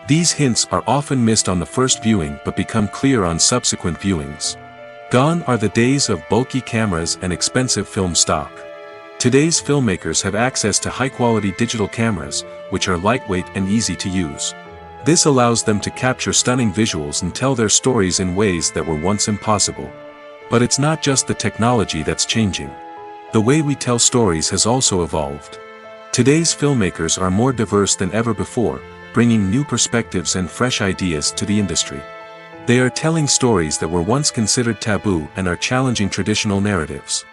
These hints are often missed on the first viewing but become clear on subsequent viewings. Gone are the days of bulky cameras and expensive film stock. Today's filmmakers have access to high-quality digital cameras, which are lightweight and easy to use. This allows them to capture stunning visuals and tell their stories in ways that were once impossible. But it's not just the technology that's changing. The way we tell stories has also evolved. Today's filmmakers are more diverse than ever before, bringing new perspectives and fresh ideas to the industry. They are telling stories that were once considered taboo and are challenging traditional narratives.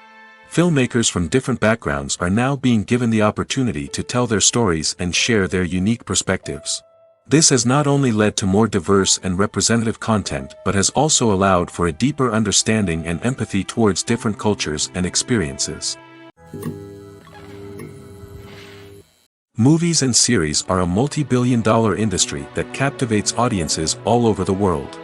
Filmmakers from different backgrounds are now being given the opportunity to tell their stories and share their unique perspectives. This has not only led to more diverse and representative content but has also allowed for a deeper understanding and empathy towards different cultures and experiences. Movies and series are a multi-billion-dollar industry that captivates audiences all over the world.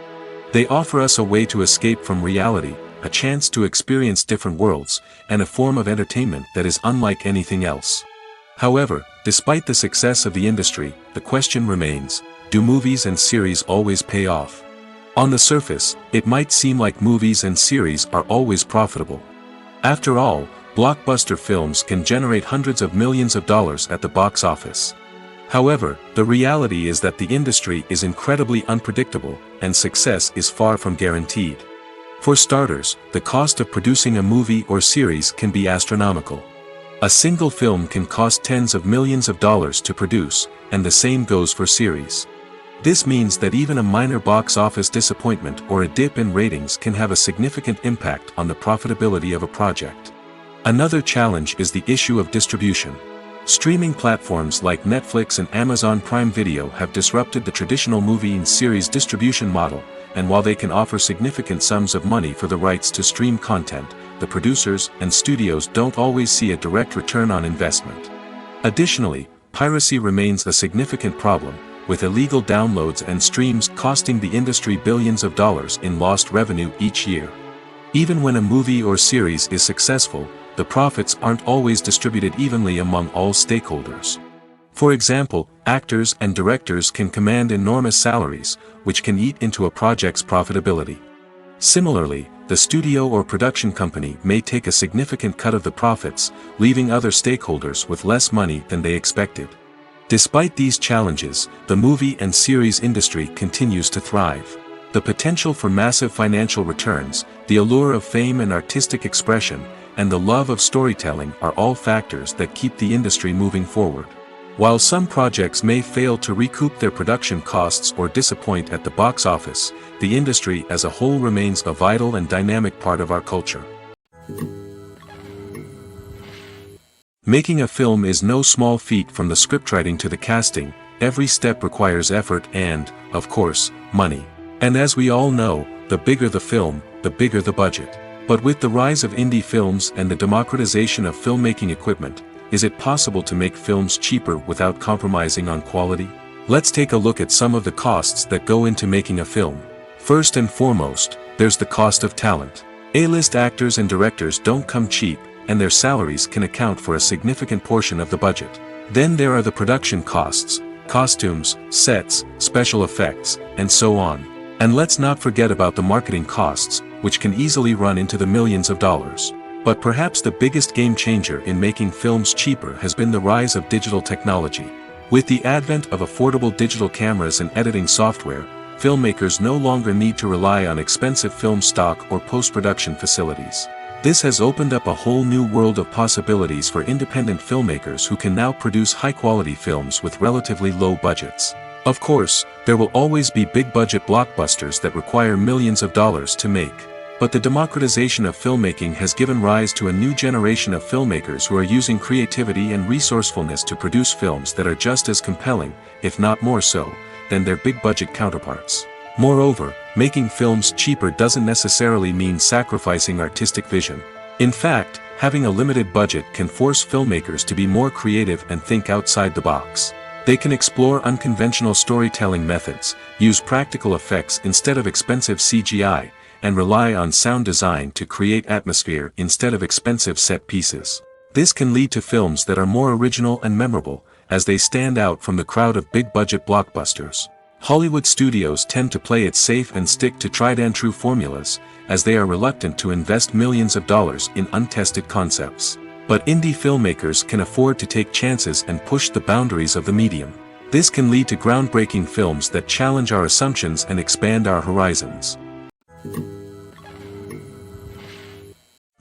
They offer us a way to escape from reality, a chance to experience different worlds, and a form of entertainment that is unlike anything else. However, despite the success of the industry, the question remains, do movies and series always pay off? On the surface, it might seem like movies and series are always profitable. After all, blockbuster films can generate hundreds of millions of dollars at the box office. However, the reality is that the industry is incredibly unpredictable, and success is far from guaranteed. For starters, the cost of producing a movie or series can be astronomical. A single film can cost tens of millions of dollars to produce, and the same goes for series. This means that even a minor box office disappointment or a dip in ratings can have a significant impact on the profitability of a project. Another challenge is the issue of distribution. Streaming platforms like Netflix and Amazon Prime Video have disrupted the traditional movie and series distribution model, and while they can offer significant sums of money for the rights to stream content, the producers and studios don't always see a direct return on investment. Additionally, piracy remains a significant problem, with illegal downloads and streams costing the industry billions of dollars in lost revenue each year. Even when a movie or series is successful, the profits aren't always distributed evenly among all stakeholders. For example, actors and directors can command enormous salaries, which can eat into a project's profitability. Similarly, the studio or production company may take a significant cut of the profits, leaving other stakeholders with less money than they expected. Despite these challenges, the movie and series industry continues to thrive. The potential for massive financial returns, the allure of fame and artistic expression, and the love of storytelling are all factors that keep the industry moving forward. While some projects may fail to recoup their production costs or disappoint at the box office, the industry as a whole remains a vital and dynamic part of our culture. Making a film is no small feat. From the scriptwriting to the casting, every step requires effort and, of course, money. And as we all know, the bigger the film, the bigger the budget. But with the rise of indie films and the democratization of filmmaking equipment, is it possible to make films cheaper without compromising on quality? Let's take a look at some of the costs that go into making a film. First and foremost, there's the cost of talent. A-list actors and directors don't come cheap, and their salaries can account for a significant portion of the budget. Then there are the production costs, costumes, sets, special effects, and so on. And let's not forget about the marketing costs, which can easily run into the millions of dollars. But perhaps the biggest game changer in making films cheaper has been the rise of digital technology. With the advent of affordable digital cameras and editing software, filmmakers no longer need to rely on expensive film stock or post-production facilities. This has opened up a whole new world of possibilities for independent filmmakers who can now produce high-quality films with relatively low budgets. Of course, there will always be big-budget blockbusters that require millions of dollars to make. But the democratization of filmmaking has given rise to a new generation of filmmakers who are using creativity and resourcefulness to produce films that are just as compelling, if not more so, than their big-budget counterparts. Moreover, making films cheaper doesn't necessarily mean sacrificing artistic vision. In fact, having a limited budget can force filmmakers to be more creative and think outside the box. They can explore unconventional storytelling methods, use practical effects instead of expensive CGI, and rely on sound design to create atmosphere instead of expensive set pieces. This can lead to films that are more original and memorable, as they stand out from the crowd of big-budget blockbusters. Hollywood studios tend to play it safe and stick to tried-and-true formulas, as they are reluctant to invest millions of dollars in untested concepts. But indie filmmakers can afford to take chances and push the boundaries of the medium. This can lead to groundbreaking films that challenge our assumptions and expand our horizons.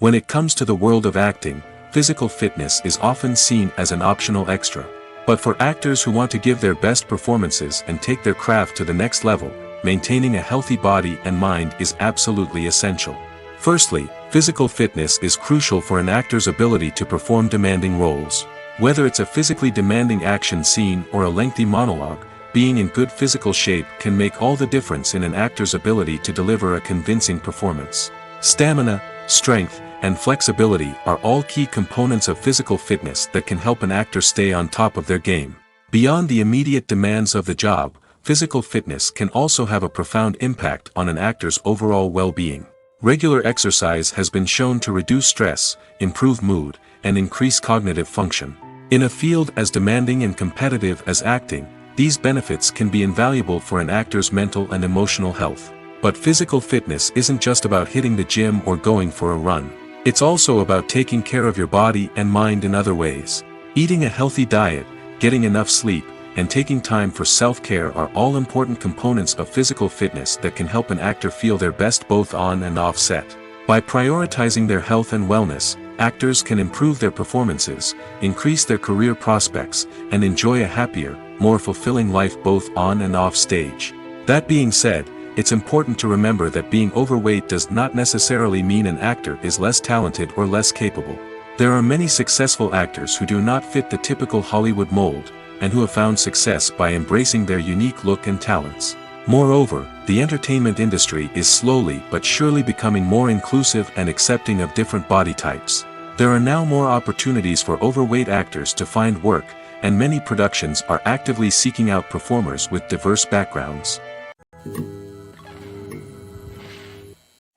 When it comes to the world of acting, physical fitness is often seen as an optional extra. But for actors who want to give their best performances and take their craft to the next level, maintaining a healthy body and mind is absolutely essential. Firstly, physical fitness is crucial for an actor's ability to perform demanding roles. Whether it's a physically demanding action scene or a lengthy monologue, being in good physical shape can make all the difference in an actor's ability to deliver a convincing performance. Stamina, strength, and flexibility are all key components of physical fitness that can help an actor stay on top of their game. Beyond the immediate demands of the job, physical fitness can also have a profound impact on an actor's overall well-being. Regular exercise has been shown to reduce stress, improve mood, and increase cognitive function. In a field as demanding and competitive as acting, these benefits can be invaluable for an actor's mental and emotional health. But physical fitness isn't just about hitting the gym or going for a run. It's also about taking care of your body and mind in other ways. Eating a healthy diet, getting enough sleep, and taking time for self-care are all important components of physical fitness that can help an actor feel their best both on and off set. By prioritizing their health and wellness, actors can improve their performances, increase their career prospects, and enjoy a happier, more fulfilling life both on and off stage. That being said, it's important to remember that being overweight does not necessarily mean an actor is less talented or less capable. There are many successful actors who do not fit the typical Hollywood mold, and who have found success by embracing their unique look and talents. Moreover, the entertainment industry is slowly but surely becoming more inclusive and accepting of different body types. There are now more opportunities for overweight actors to find work, and many productions are actively seeking out performers with diverse backgrounds.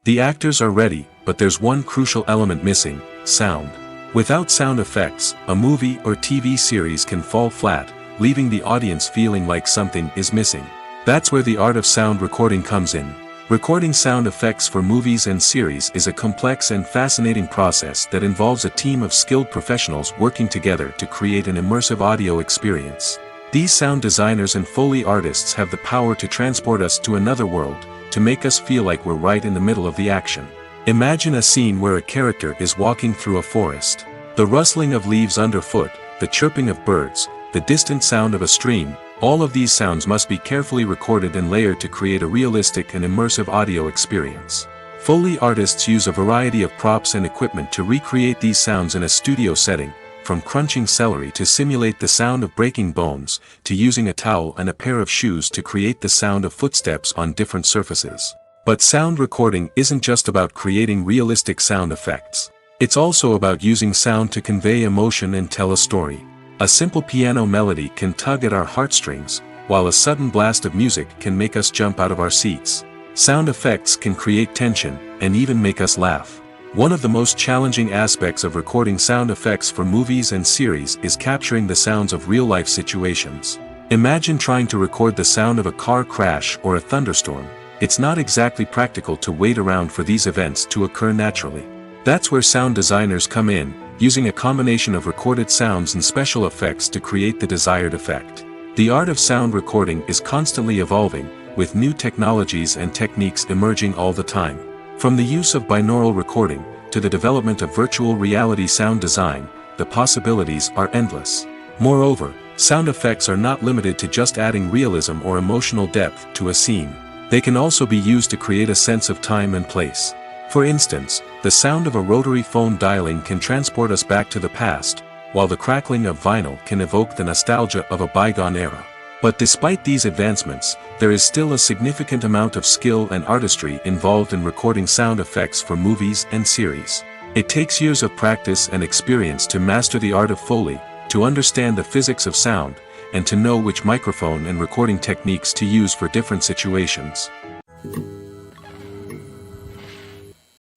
The actors are ready, but there's one crucial element missing: sound. Without sound effects, a movie or TV series can fall flat, leaving the audience feeling like something is missing. That's where the art of sound recording comes in. Recording sound effects for movies and series is a complex and fascinating process that involves a team of skilled professionals working together to create an immersive audio experience. These sound designers and Foley artists have the power to transport us to another world, to make us feel like we're right in the middle of the action. Imagine a scene where a character is walking through a forest. The rustling of leaves underfoot, the chirping of birds, the distant sound of a stream, all of these sounds must be carefully recorded and layered to create a realistic and immersive audio experience. Foley artists use a variety of props and equipment to recreate these sounds in a studio setting, from crunching celery to simulate the sound of breaking bones, to using a towel and a pair of shoes to create the sound of footsteps on different surfaces. But sound recording isn't just about creating realistic sound effects. It's also about using sound to convey emotion and tell a story. A simple piano melody can tug at our heartstrings, while a sudden blast of music can make us jump out of our seats. Sound effects can create tension, and even make us laugh. One of the most challenging aspects of recording sound effects for movies and series is capturing the sounds of real-life situations. Imagine trying to record the sound of a car crash or a thunderstorm. It's not exactly practical to wait around for these events to occur naturally. That's where sound designers come in, using a combination of recorded sounds and special effects to create the desired effect. The art of sound recording is constantly evolving, with new technologies and techniques emerging all the time. From the use of binaural recording, to the development of virtual reality sound design, the possibilities are endless. Moreover, sound effects are not limited to just adding realism or emotional depth to a scene. They can also be used to create a sense of time and place. For instance, the sound of a rotary phone dialing can transport us back to the past, while the crackling of vinyl can evoke the nostalgia of a bygone era. But despite these advancements, there is still a significant amount of skill and artistry involved in recording sound effects for movies and series. It takes years of practice and experience to master the art of Foley, to understand the physics of sound, and to know which microphone and recording techniques to use for different situations.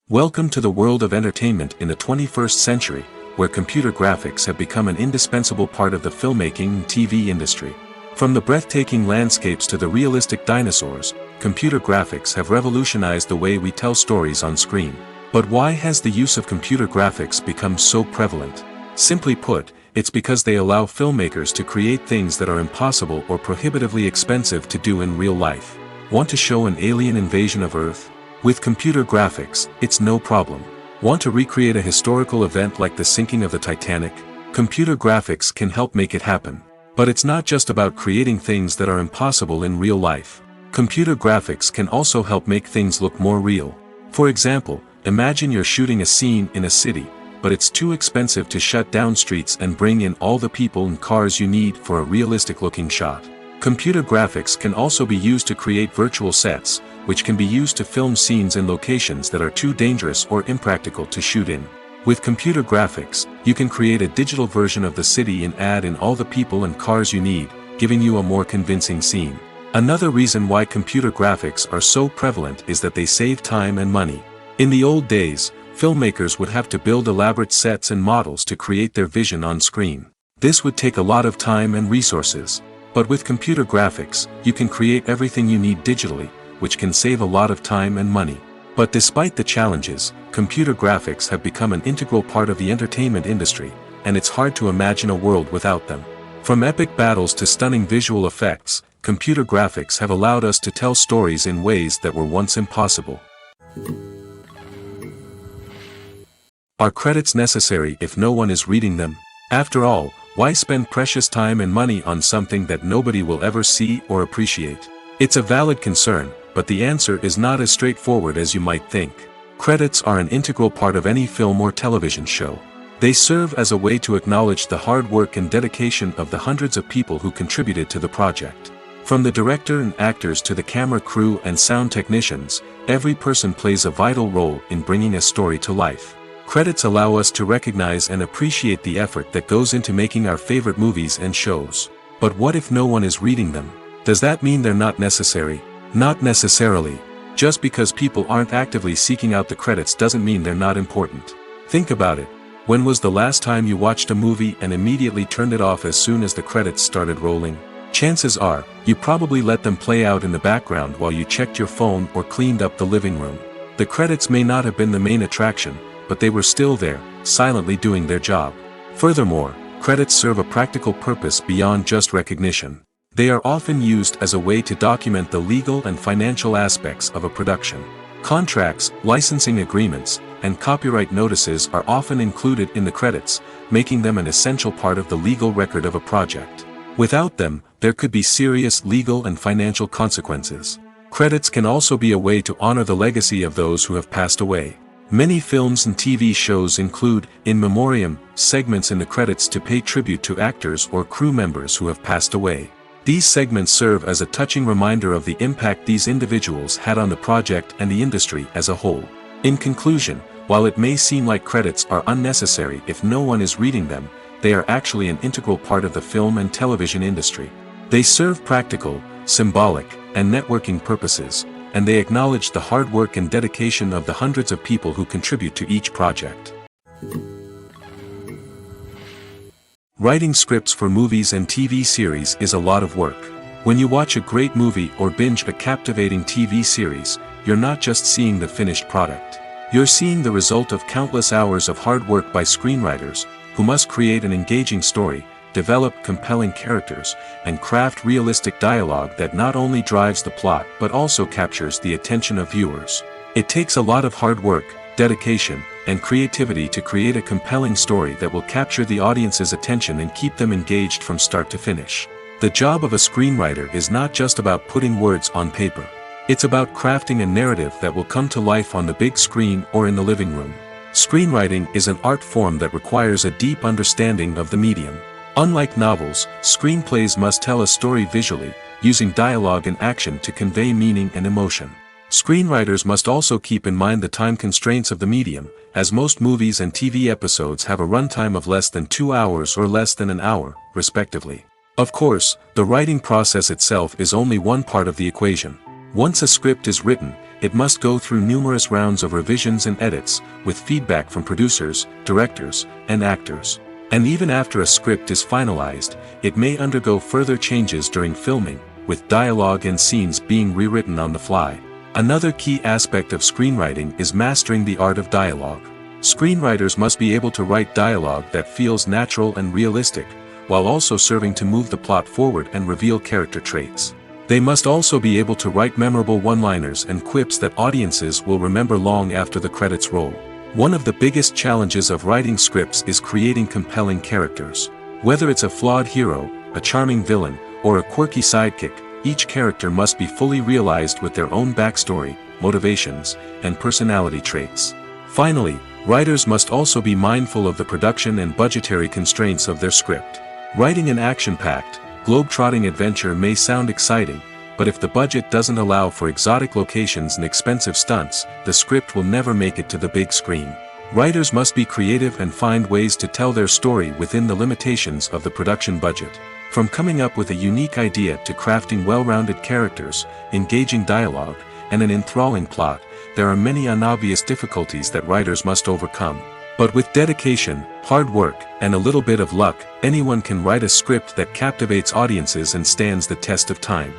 Welcome to the world of entertainment in the 21st century, where computer graphics have become an indispensable part of the filmmaking and TV industry. From the breathtaking landscapes to the realistic dinosaurs, computer graphics have revolutionized the way we tell stories on screen. But why has the use of computer graphics become so prevalent? Simply put, it's because they allow filmmakers to create things that are impossible or prohibitively expensive to do in real life. Want to show an alien invasion of Earth? With computer graphics, it's no problem. Want to recreate a historical event like the sinking of the Titanic? Computer graphics can help make it happen. But it's not just about creating things that are impossible in real life. Computer graphics can also help make things look more real. For example, imagine you're shooting a scene in a city, but it's too expensive to shut down streets and bring in all the people and cars you need for a realistic-looking shot. Computer graphics can also be used to create virtual sets, which can be used to film scenes in locations that are too dangerous or impractical to shoot in. With computer graphics, you can create a digital version of the city and add in all the people and cars you need, giving you a more convincing scene. Another reason why computer graphics are so prevalent is that they save time and money. In the old days, filmmakers would have to build elaborate sets and models to create their vision on screen. This would take a lot of time and resources. But with computer graphics, you can create everything you need digitally, which can save a lot of time and money. But despite the challenges, computer graphics have become an integral part of the entertainment industry, and it's hard to imagine a world without them. From epic battles to stunning visual effects, computer graphics have allowed us to tell stories in ways that were once impossible. Are credits necessary if no one is reading them? After all, why spend precious time and money on something that nobody will ever see or appreciate? It's a valid concern, but the answer is not as straightforward as you might think. Credits are an integral part of any film or television show. They serve as a way to acknowledge the hard work and dedication of the hundreds of people who contributed to the project. From the director and actors to the camera crew and sound technicians, every person plays a vital role in bringing a story to life. Credits allow us to recognize and appreciate the effort that goes into making our favorite movies and shows. But what if no one is reading them? Does that mean they're not necessary? Not necessarily. Just because people aren't actively seeking out the credits doesn't mean they're not important. Think about it. When was the last time you watched a movie and immediately turned it off as soon as the credits started rolling? Chances are, you probably let them play out in the background while you checked your phone or cleaned up the living room. The credits may not have been the main attraction, but they were still there, silently doing their job. Furthermore, credits serve a practical purpose beyond just recognition. They are often used as a way to document the legal and financial aspects of a production. Contracts, licensing agreements, and copyright notices are often included in the credits, making them an essential part of the legal record of a project. Without them, there could be serious legal and financial consequences. Credits can also be a way to honor the legacy of those who have passed away. Many films and TV shows include, in memoriam, segments in the credits to pay tribute to actors or crew members who have passed away. These segments serve as a touching reminder of the impact these individuals had on the project and the industry as a whole. In conclusion, while it may seem like credits are unnecessary if no one is reading them, they are actually an integral part of the film and television industry. They serve practical, symbolic, and networking purposes, and they acknowledge the hard work and dedication of the hundreds of people who contribute to each project. Writing scripts for movies and TV series is a lot of work. When you watch a great movie or binge a captivating TV series, you're not just seeing the finished product. You're seeing the result of countless hours of hard work by screenwriters, who must create an engaging story, develop compelling characters, and craft realistic dialogue that not only drives the plot but also captures the attention of viewers. It takes a lot of hard work, dedication, and creativity to create a compelling story that will capture the audience's attention and keep them engaged from start to finish. The job of a screenwriter is not just about putting words on paper. It's about crafting a narrative that will come to life on the big screen or in the living room. Screenwriting is an art form that requires a deep understanding of the medium. Unlike novels, screenplays must tell a story visually, using dialogue and action to convey meaning and emotion. Screenwriters must also keep in mind the time constraints of the medium, as most movies and TV episodes have a runtime of less than 2 hours or less than an hour, respectively. Of course, the writing process itself is only one part of the equation. Once a script is written, it must go through numerous rounds of revisions and edits, with feedback from producers, directors, and actors. And even after a script is finalized, it may undergo further changes during filming, with dialogue and scenes being rewritten on the fly. Another key aspect of screenwriting is mastering the art of dialogue. Screenwriters must be able to write dialogue that feels natural and realistic, while also serving to move the plot forward and reveal character traits. They must also be able to write memorable one-liners and quips that audiences will remember long after the credits roll. One of the biggest challenges of writing scripts is creating compelling characters. Whether it's a flawed hero, a charming villain, or a quirky sidekick, each character must be fully realized with their own backstory, motivations, and personality traits. Finally, writers must also be mindful of the production and budgetary constraints of their script. Writing an action-packed, globe-trotting adventure may sound exciting, but if the budget doesn't allow for exotic locations and expensive stunts, the script will never make it to the big screen. Writers must be creative and find ways to tell their story within the limitations of the production budget. From coming up with a unique idea to crafting well-rounded characters, engaging dialogue, and an enthralling plot, there are many unobvious difficulties that writers must overcome. But with dedication, hard work, and a little bit of luck, anyone can write a script that captivates audiences and stands the test of time.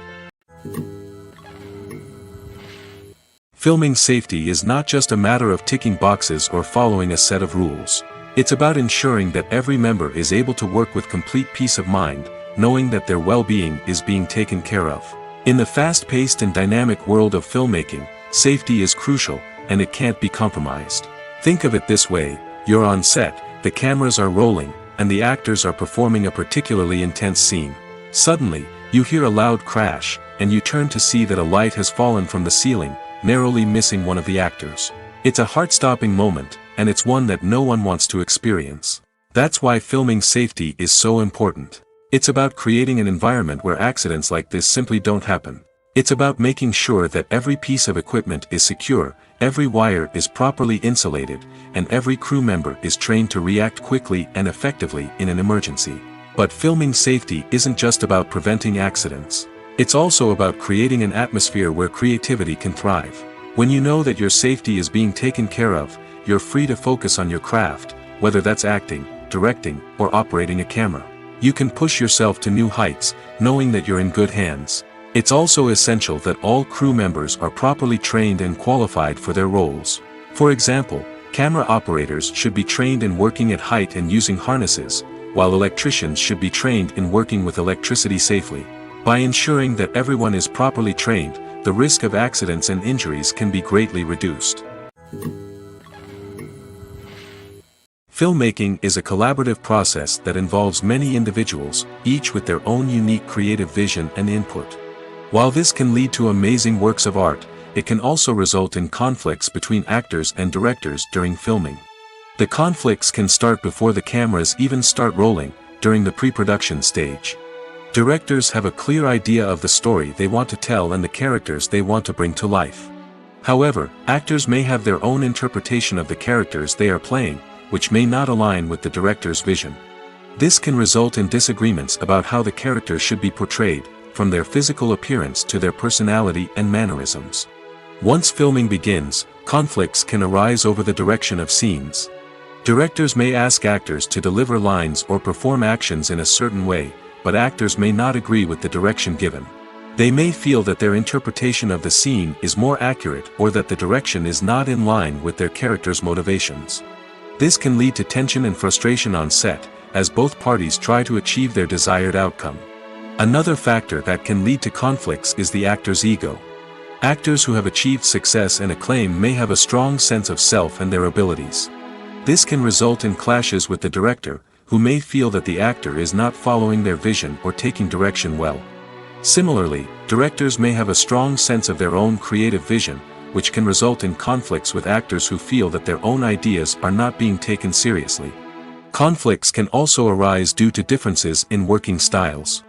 Filming safety is not just a matter of ticking boxes or following a set of rules. It's about ensuring that every member is able to work with complete peace of mind, knowing that their well-being is being taken care of. In the fast-paced and dynamic world of filmmaking, safety is crucial, and it can't be compromised. Think of it this way: you're on set, the cameras are rolling, and the actors are performing a particularly intense scene. Suddenly, you hear a loud crash, and you turn to see that a light has fallen from the ceiling, narrowly missing one of the actors. It's a heart-stopping moment, and it's one that no one wants to experience. That's why filming safety is so important. It's about creating an environment where accidents like this simply don't happen. It's about making sure that every piece of equipment is secure, every wire is properly insulated, and every crew member is trained to react quickly and effectively in an emergency. But filming safety isn't just about preventing accidents. It's also about creating an atmosphere where creativity can thrive. When you know that your safety is being taken care of, you're free to focus on your craft, whether that's acting, directing, or operating a camera. You can push yourself to new heights, knowing that you're in good hands. It's also essential that all crew members are properly trained and qualified for their roles. For example, camera operators should be trained in working at height and using harnesses, while electricians should be trained in working with electricity safely. By ensuring that everyone is properly trained, the risk of accidents and injuries can be greatly reduced. Filmmaking is a collaborative process that involves many individuals, each with their own unique creative vision and input. While this can lead to amazing works of art, it can also result in conflicts between actors and directors during filming. The conflicts can start before the cameras even start rolling, during the pre-production stage. Directors have a clear idea of the story they want to tell and the characters they want to bring to life. However, actors may have their own interpretation of the characters they are playing, which may not align with the director's vision. This can result in disagreements about how the characters should be portrayed, from their physical appearance to their personality and mannerisms. Once filming begins, conflicts can arise over the direction of scenes. Directors may ask actors to deliver lines or perform actions in a certain way, but actors may not agree with the direction given. They may feel that their interpretation of the scene is more accurate or that the direction is not in line with their character's motivations. This can lead to tension and frustration on set, as both parties try to achieve their desired outcome. Another factor that can lead to conflicts is the actor's ego. Actors who have achieved success and acclaim may have a strong sense of self and their abilities. This can result in clashes with the director, who may feel that the actor is not following their vision or taking direction well. Similarly, directors may have a strong sense of their own creative vision, which can result in conflicts with actors who feel that their own ideas are not being taken seriously. Conflicts can also arise due to differences in working styles.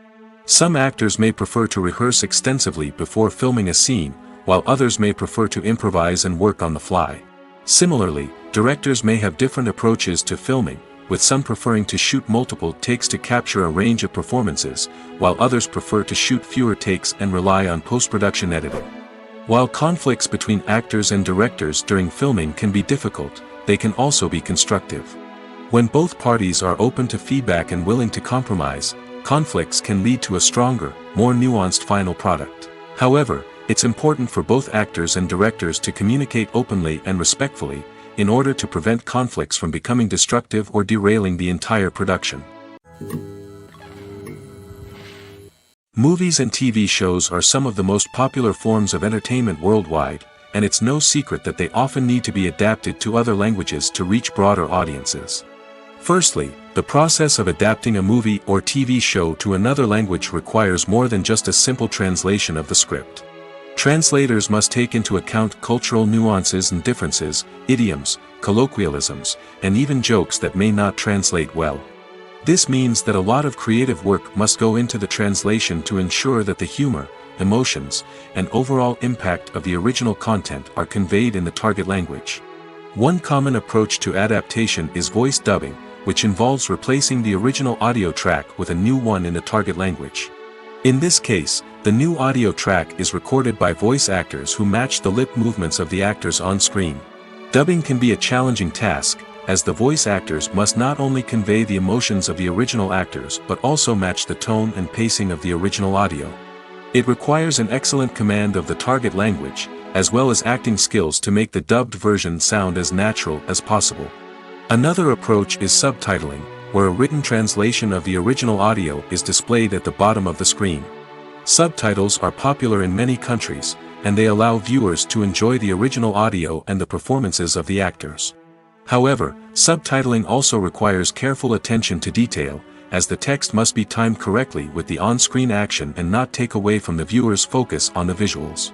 Some actors may prefer to rehearse extensively before filming a scene, while others may prefer to improvise and work on the fly. Similarly, directors may have different approaches to filming, with some preferring to shoot multiple takes to capture a range of performances, while others prefer to shoot fewer takes and rely on post-production editing. While conflicts between actors and directors during filming can be difficult, they can also be constructive. When both parties are open to feedback and willing to compromise, conflicts can lead to a stronger, more nuanced final product. However, it's important for both actors and directors to communicate openly and respectfully, in order to prevent conflicts from becoming destructive or derailing the entire production. Movies and TV shows are some of the most popular forms of entertainment worldwide, and it's no secret that they often need to be adapted to other languages to reach broader audiences. Firstly, the process of adapting a movie or TV show to another language requires more than just a simple translation of the script. Translators must take into account cultural nuances and differences, idioms, colloquialisms, and even jokes that may not translate well. This means that a lot of creative work must go into the translation to ensure that the humor, emotions, and overall impact of the original content are conveyed in the target language. One common approach to adaptation is voice dubbing, which involves replacing the original audio track with a new one in the target language. In this case, the new audio track is recorded by voice actors who match the lip movements of the actors on screen. Dubbing can be a challenging task, as the voice actors must not only convey the emotions of the original actors but also match the tone and pacing of the original audio. It requires an excellent command of the target language, as well as acting skills to make the dubbed version sound as natural as possible. Another approach is subtitling, where a written translation of the original audio is displayed at the bottom of the screen. Subtitles are popular in many countries, and they allow viewers to enjoy the original audio and the performances of the actors. However, subtitling also requires careful attention to detail, as the text must be timed correctly with the on-screen action and not take away from the viewer's focus on the visuals.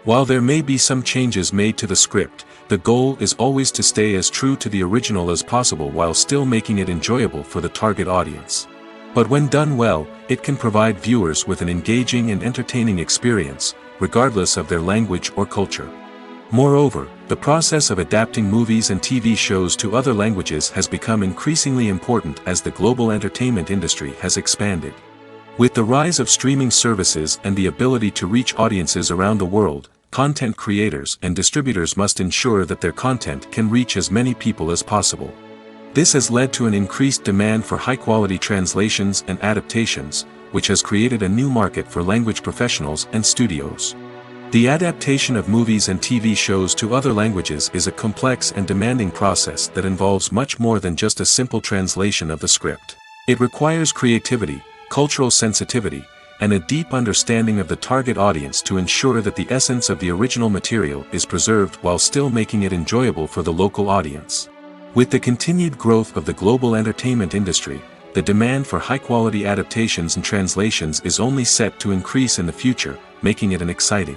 While there may be some changes made to the script, the goal is always to stay as true to the original as possible while still making it enjoyable for the target audience. But when done well, it can provide viewers with an engaging and entertaining experience, regardless of their language or culture. Moreover, the process of adapting movies and TV shows to other languages has become increasingly important as the global entertainment industry has expanded. With the rise of streaming services and the ability to reach audiences around the world, content creators and distributors must ensure that their content can reach as many people as possible. This has led to an increased demand for high-quality translations and adaptations, which has created a new market for language professionals and studios. The adaptation of movies and TV shows to other languages is a complex and demanding process that involves much more than just a simple translation of the script. It requires creativity, cultural sensitivity, and a deep understanding of the target audience to ensure that the essence of the original material is preserved while still making it enjoyable for the local audience. With the continued growth of the global entertainment industry, the demand for high-quality adaptations and translations is only set to increase in the future, making it an exciting.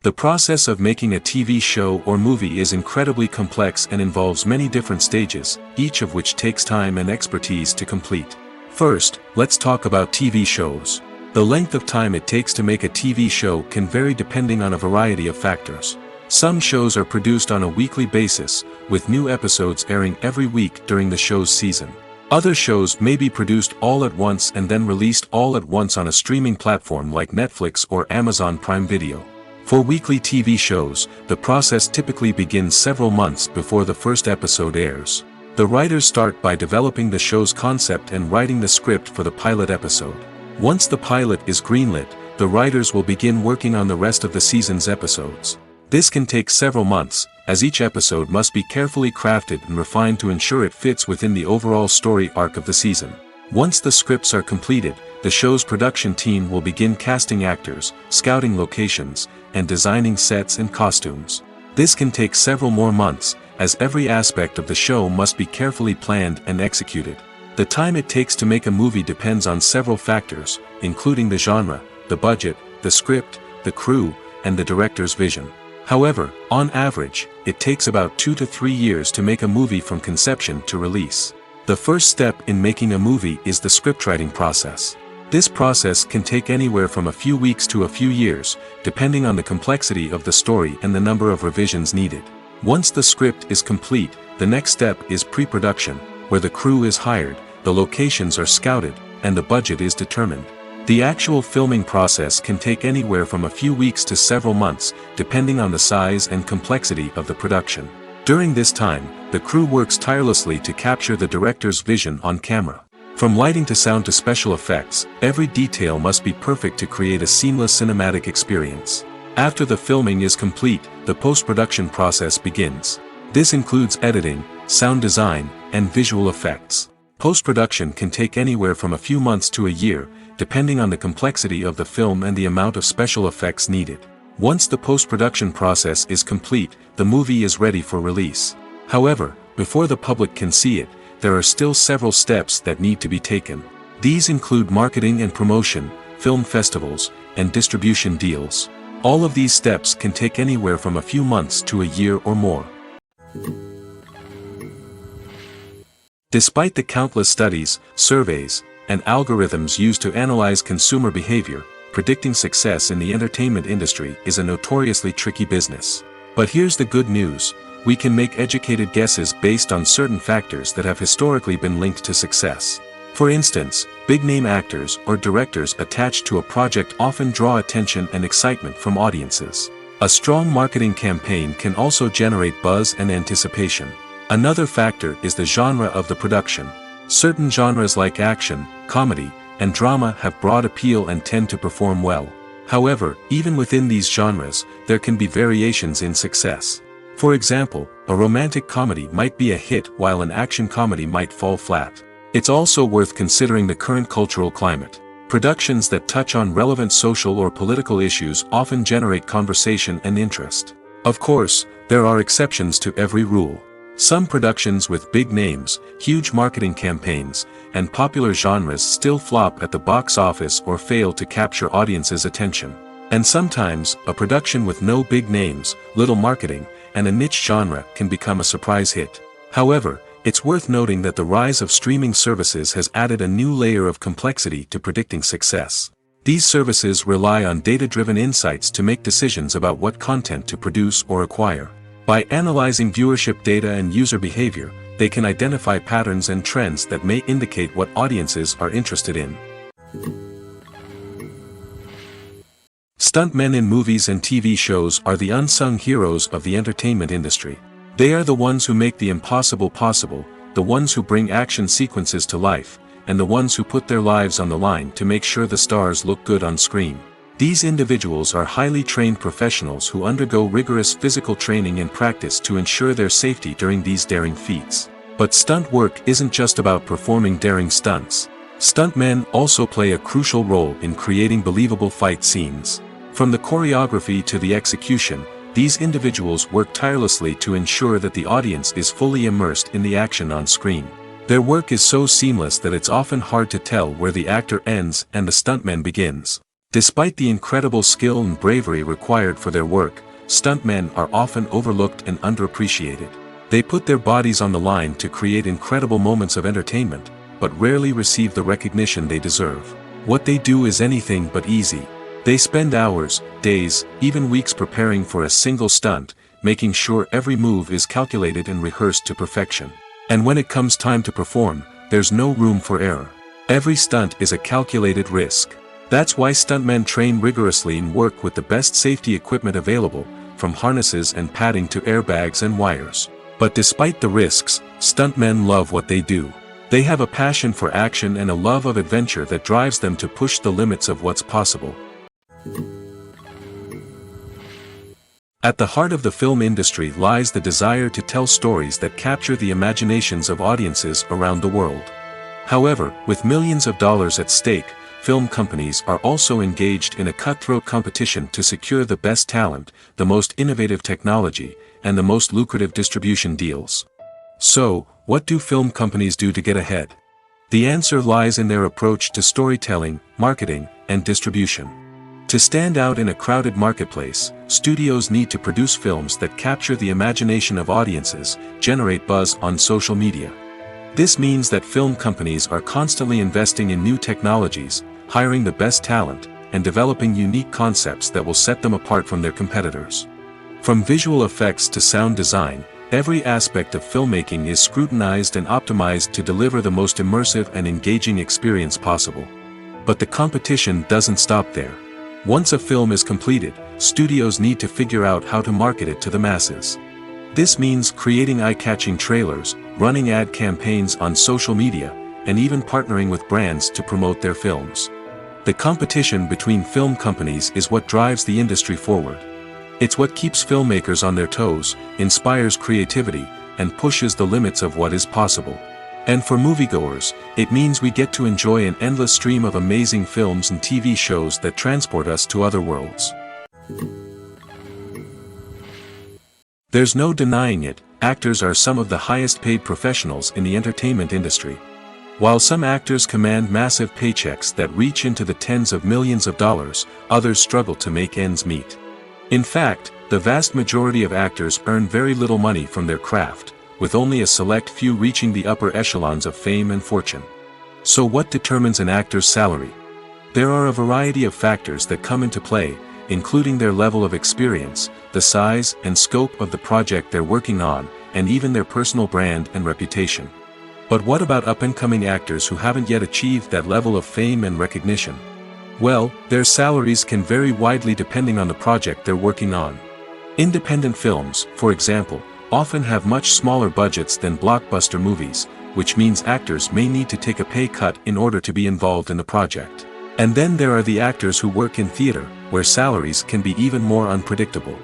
The process of making a TV show or movie is incredibly complex and involves many different stages, each of which takes time and expertise to complete. First, let's talk about TV shows. The length of time it takes to make a TV show can vary depending on a variety of factors. Some shows are produced on a weekly basis, with new episodes airing every week during the show's season. Other shows may be produced all at once and then released all at once on a streaming platform like Netflix or Amazon Prime Video. For weekly TV shows, the process typically begins several months before the first episode airs. The writers start by developing the show's concept and writing the script for the pilot episode. Once the pilot is greenlit, the writers will begin working on the rest of the season's episodes. This can take several months, as each episode must be carefully crafted and refined to ensure it fits within the overall story arc of the season. Once the scripts are completed, the show's production team will begin casting actors, scouting locations, and designing sets and costumes. This can take several more months, as every aspect of the show must be carefully planned and executed. The time it takes to make a movie depends on several factors, including the genre, the budget, the script, the crew, and the director's vision. However, on average, it takes about 2 to 3 years to make a movie from conception to release. The first step in making a movie is the scriptwriting process. This process can take anywhere from a few weeks to a few years, depending on the complexity of the story and the number of revisions needed. Once the script is complete, the next step is pre-production, where the crew is hired, the locations are scouted, and the budget is determined. The actual filming process can take anywhere from a few weeks to several months, depending on the size and complexity of the production. During this time, the crew works tirelessly to capture the director's vision on camera. From lighting to sound to special effects, every detail must be perfect to create a seamless cinematic experience. After the filming is complete, the post-production process begins. This includes editing, sound design, and visual effects. Post-production can take anywhere from a few months to a year, depending on the complexity of the film and the amount of special effects needed. Once the post-production process is complete, the movie is ready for release. However, before the public can see it, there are still several steps that need to be taken. These include marketing and promotion, film festivals, and distribution deals. All of these steps can take anywhere from a few months to a year or more. Despite the countless studies, surveys, and algorithms used to analyze consumer behavior, predicting success in the entertainment industry is a notoriously tricky business. But here's the good news: we can make educated guesses based on certain factors that have historically been linked to success. For instance, big-name actors or directors attached to a project often draw attention and excitement from audiences. A strong marketing campaign can also generate buzz and anticipation. Another factor is the genre of the production. Certain genres like action, comedy, and drama have broad appeal and tend to perform well. However, even within these genres, there can be variations in success. For example, a romantic comedy might be a hit while an action comedy might fall flat. It's also worth considering the current cultural climate. Productions that touch on relevant social or political issues often generate conversation and interest. Of course, there are exceptions to every rule. Some productions with big names, huge marketing campaigns, and popular genres still flop at the box office or fail to capture audiences' attention. And sometimes, a production with no big names, little marketing, and a niche genre can become a surprise hit. However, it's worth noting that the rise of streaming services has added a new layer of complexity to predicting success. These services rely on data-driven insights to make decisions about what content to produce or acquire. By analyzing viewership data and user behavior, they can identify patterns and trends that may indicate what audiences are interested in. Stuntmen in movies and TV shows are the unsung heroes of the entertainment industry. They are the ones who make the impossible possible, the ones who bring action sequences to life, and the ones who put their lives on the line to make sure the stars look good on screen. These individuals are highly trained professionals who undergo rigorous physical training and practice to ensure their safety during these daring feats. But stunt work isn't just about performing daring stunts. Stuntmen also play a crucial role in creating believable fight scenes. From the choreography to the execution, these individuals work tirelessly to ensure that the audience is fully immersed in the action on screen. Their work is so seamless that it's often hard to tell where the actor ends and the stuntman begins. Despite the incredible skill and bravery required for their work, stuntmen are often overlooked and underappreciated. They put their bodies on the line to create incredible moments of entertainment, but rarely receive the recognition they deserve. What they do is anything but easy. They spend hours, days, even weeks preparing for a single stunt, making sure every move is calculated and rehearsed to perfection. And when it comes time to perform, there's no room for error. Every stunt is a calculated risk. That's why stuntmen train rigorously and work with the best safety equipment available, from harnesses and padding to airbags and wires. But despite the risks, stuntmen love what they do. They have a passion for action and a love of adventure that drives them to push the limits of what's possible. At the heart of the film industry lies the desire to tell stories that capture the imaginations of audiences around the world. However, with millions of dollars at stake, film companies are also engaged in a cutthroat competition to secure the best talent, the most innovative technology, and the most lucrative distribution deals. So, what do film companies do to get ahead? The answer lies in their approach to storytelling, marketing, and distribution. To stand out in a crowded marketplace, studios need to produce films that capture the imagination of audiences, generate buzz on social media. This means that film companies are constantly investing in new technologies, hiring the best talent, and developing unique concepts that will set them apart from their competitors. From visual effects to sound design, every aspect of filmmaking is scrutinized and optimized to deliver the most immersive and engaging experience possible. But the competition doesn't stop there. Once a film is completed, studios need to figure out how to market it to the masses. This means creating eye-catching trailers, running ad campaigns on social media, and even partnering with brands to promote their films. The competition between film companies is what drives the industry forward. It's what keeps filmmakers on their toes, inspires creativity, and pushes the limits of what is possible. And for moviegoers, it means we get to enjoy an endless stream of amazing films and TV shows that transport us to other worlds. There's no denying it, actors are some of the highest paid professionals in the entertainment industry. While some actors command massive paychecks that reach into the tens of millions of dollars, others struggle to make ends meet. In fact, the vast majority of actors earn very little money from their craft, with only a select few reaching the upper echelons of fame and fortune. So what determines an actor's salary? There are a variety of factors that come into play, including their level of experience, the size and scope of the project they're working on, and even their personal brand and reputation. But what about up-and-coming actors who haven't yet achieved that level of fame and recognition? Well, their salaries can vary widely depending on the project they're working on. Independent films, for example, often have much smaller budgets than blockbuster movies, which means actors may need to take a pay cut in order to be involved in the project. And then there are the actors who work in theater, where salaries can be even more unpredictable.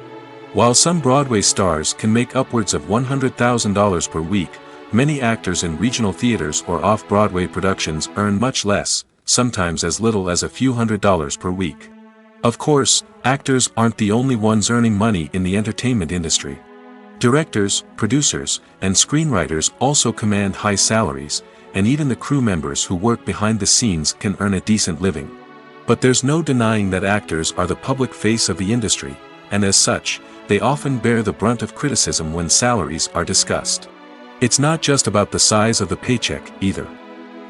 While some Broadway stars can make upwards of $100,000 per week, many actors in regional theaters or off-Broadway productions earn much less, sometimes as little as a few $100s per week. Of course, actors aren't the only ones earning money in the entertainment industry. Directors, producers, and screenwriters also command high salaries, and even the crew members who work behind the scenes can earn a decent living. But there's no denying that actors are the public face of the industry, and as such, they often bear the brunt of criticism when salaries are discussed. It's not just about the size of the paycheck, either.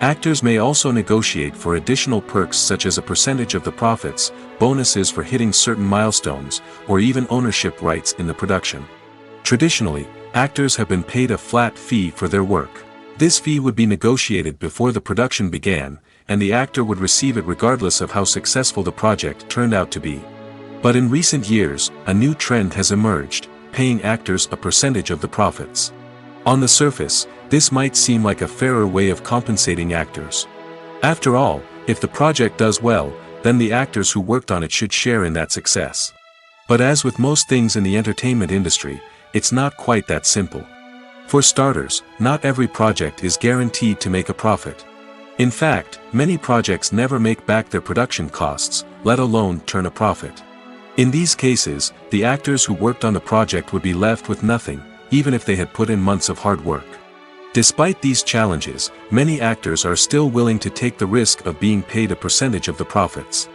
Actors may also negotiate for additional perks such as a percentage of the profits, bonuses for hitting certain milestones, or even ownership rights in the production. Traditionally, actors have been paid a flat fee for their work. This fee would be negotiated before the production began, and the actor would receive it regardless of how successful the project turned out to be. But in recent years, a new trend has emerged, paying actors a percentage of the profits. On the surface, this might seem like a fairer way of compensating actors. After all, if the project does well, then the actors who worked on it should share in that success. But as with most things in the entertainment industry, it's not quite that simple. For starters, not every project is guaranteed to make a profit. In fact, many projects never make back their production costs, let alone turn a profit. In these cases, the actors who worked on the project would be left with nothing, even if they had put in months of hard work. Despite these challenges, many actors are still willing to take the risk of being paid a percentage of the profits.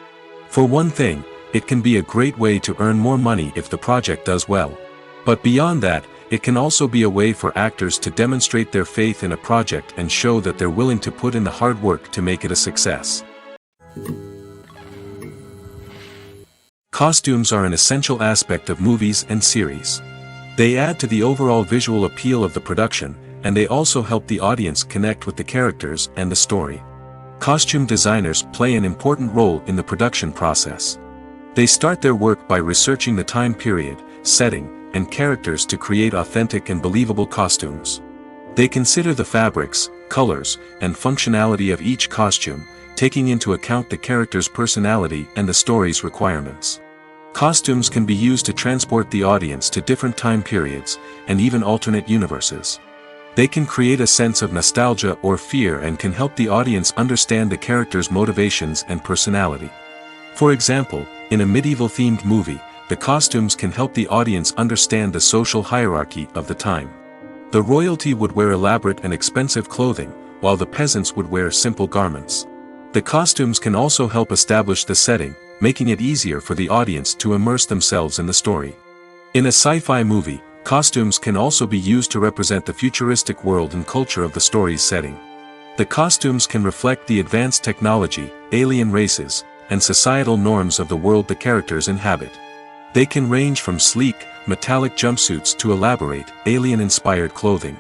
For one thing, it can be a great way to earn more money if the project does well. But beyond that, it can also be a way for actors to demonstrate their faith in a project and show that they're willing to put in the hard work to make it a success. Costumes are an essential aspect of movies and series. They add to the overall visual appeal of the production, and they also help the audience connect with the characters and the story. Costume designers play an important role in the production process. They start their work by researching the time period, setting, and characters to create authentic and believable costumes. They consider the fabrics, colors, and functionality of each costume, taking into account the character's personality and the story's requirements. Costumes can be used to transport the audience to different time periods, and even alternate universes. They can create a sense of nostalgia or fear and can help the audience understand the character's motivations and personality. For example, in a medieval-themed movie, the costumes can help the audience understand the social hierarchy of the time. The royalty would wear elaborate and expensive clothing, while the peasants would wear simple garments. The costumes can also help establish the setting, making it easier for the audience to immerse themselves in the story. In a sci-fi movie, costumes can also be used to represent the futuristic world and culture of the story's setting. The costumes can reflect the advanced technology, alien races, and societal norms of the world the characters inhabit. They can range from sleek, metallic jumpsuits to elaborate, alien-inspired clothing.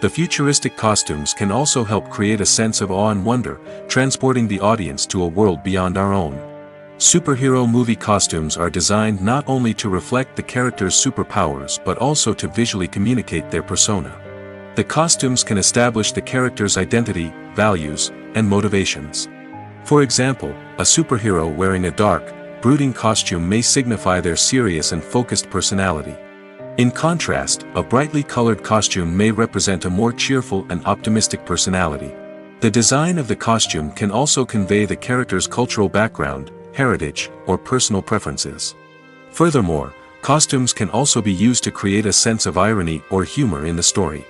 The futuristic costumes can also help create a sense of awe and wonder, transporting the audience to a world beyond our own. Superhero movie costumes are designed not only to reflect the character's superpowers but also to visually communicate their persona. The costumes can establish the character's identity, values, and motivations. For example, a superhero wearing a dark, brooding costume may signify their serious and focused personality. In contrast, a brightly colored costume may represent a more cheerful and optimistic personality. The design of the costume can also convey the character's cultural background, heritage, or personal preferences. Furthermore, costumes can also be used to create a sense of irony or humor in the story.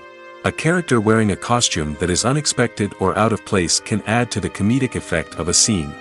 A character wearing a costume that is unexpected or out of place can add to the comedic effect of a scene.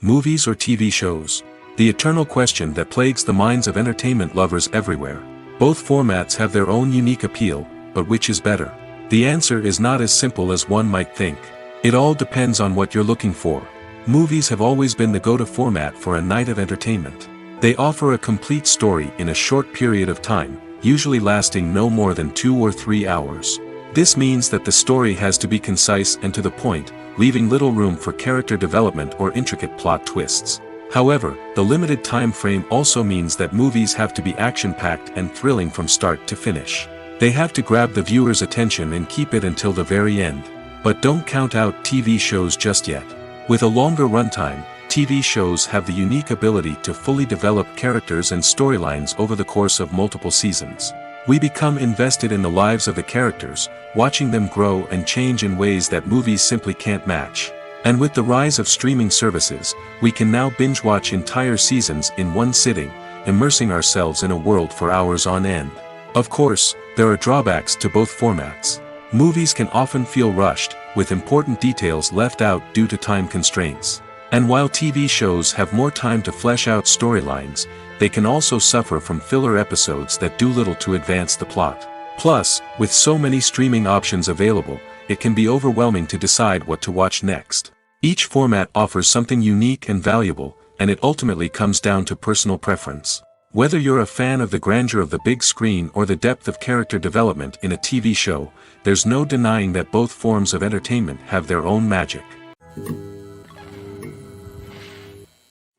Movies or TV shows? The eternal question that plagues the minds of entertainment lovers everywhere. Both formats have their own unique appeal, but which is better? The answer is not as simple as one might think. It all depends on what you're looking for. Movies have always been the go-to format for a night of entertainment. They offer a complete story in a short period of time, usually lasting no more than 2 or 3 hours. This means that the story has to be concise and to the point, leaving little room for character development or intricate plot twists. However, the limited time frame also means that movies have to be action-packed and thrilling from start to finish. They have to grab the viewer's attention and keep it until the very end. But don't count out TV shows just yet. With a longer runtime, TV shows have the unique ability to fully develop characters and storylines over the course of multiple seasons. We become invested in the lives of the characters, watching them grow and change in ways that movies simply can't match. And with the rise of streaming services, we can now binge-watch entire seasons in one sitting, immersing ourselves in a world for hours on end. Of course, there are drawbacks to both formats. Movies can often feel rushed, with important details left out due to time constraints. And while TV shows have more time to flesh out storylines, they can also suffer from filler episodes that do little to advance the plot. Plus, with so many streaming options available, it can be overwhelming to decide what to watch next. Each format offers something unique and valuable, and it ultimately comes down to personal preference. Whether you're a fan of the grandeur of the big screen or the depth of character development in a TV show, there's no denying that both forms of entertainment have their own magic.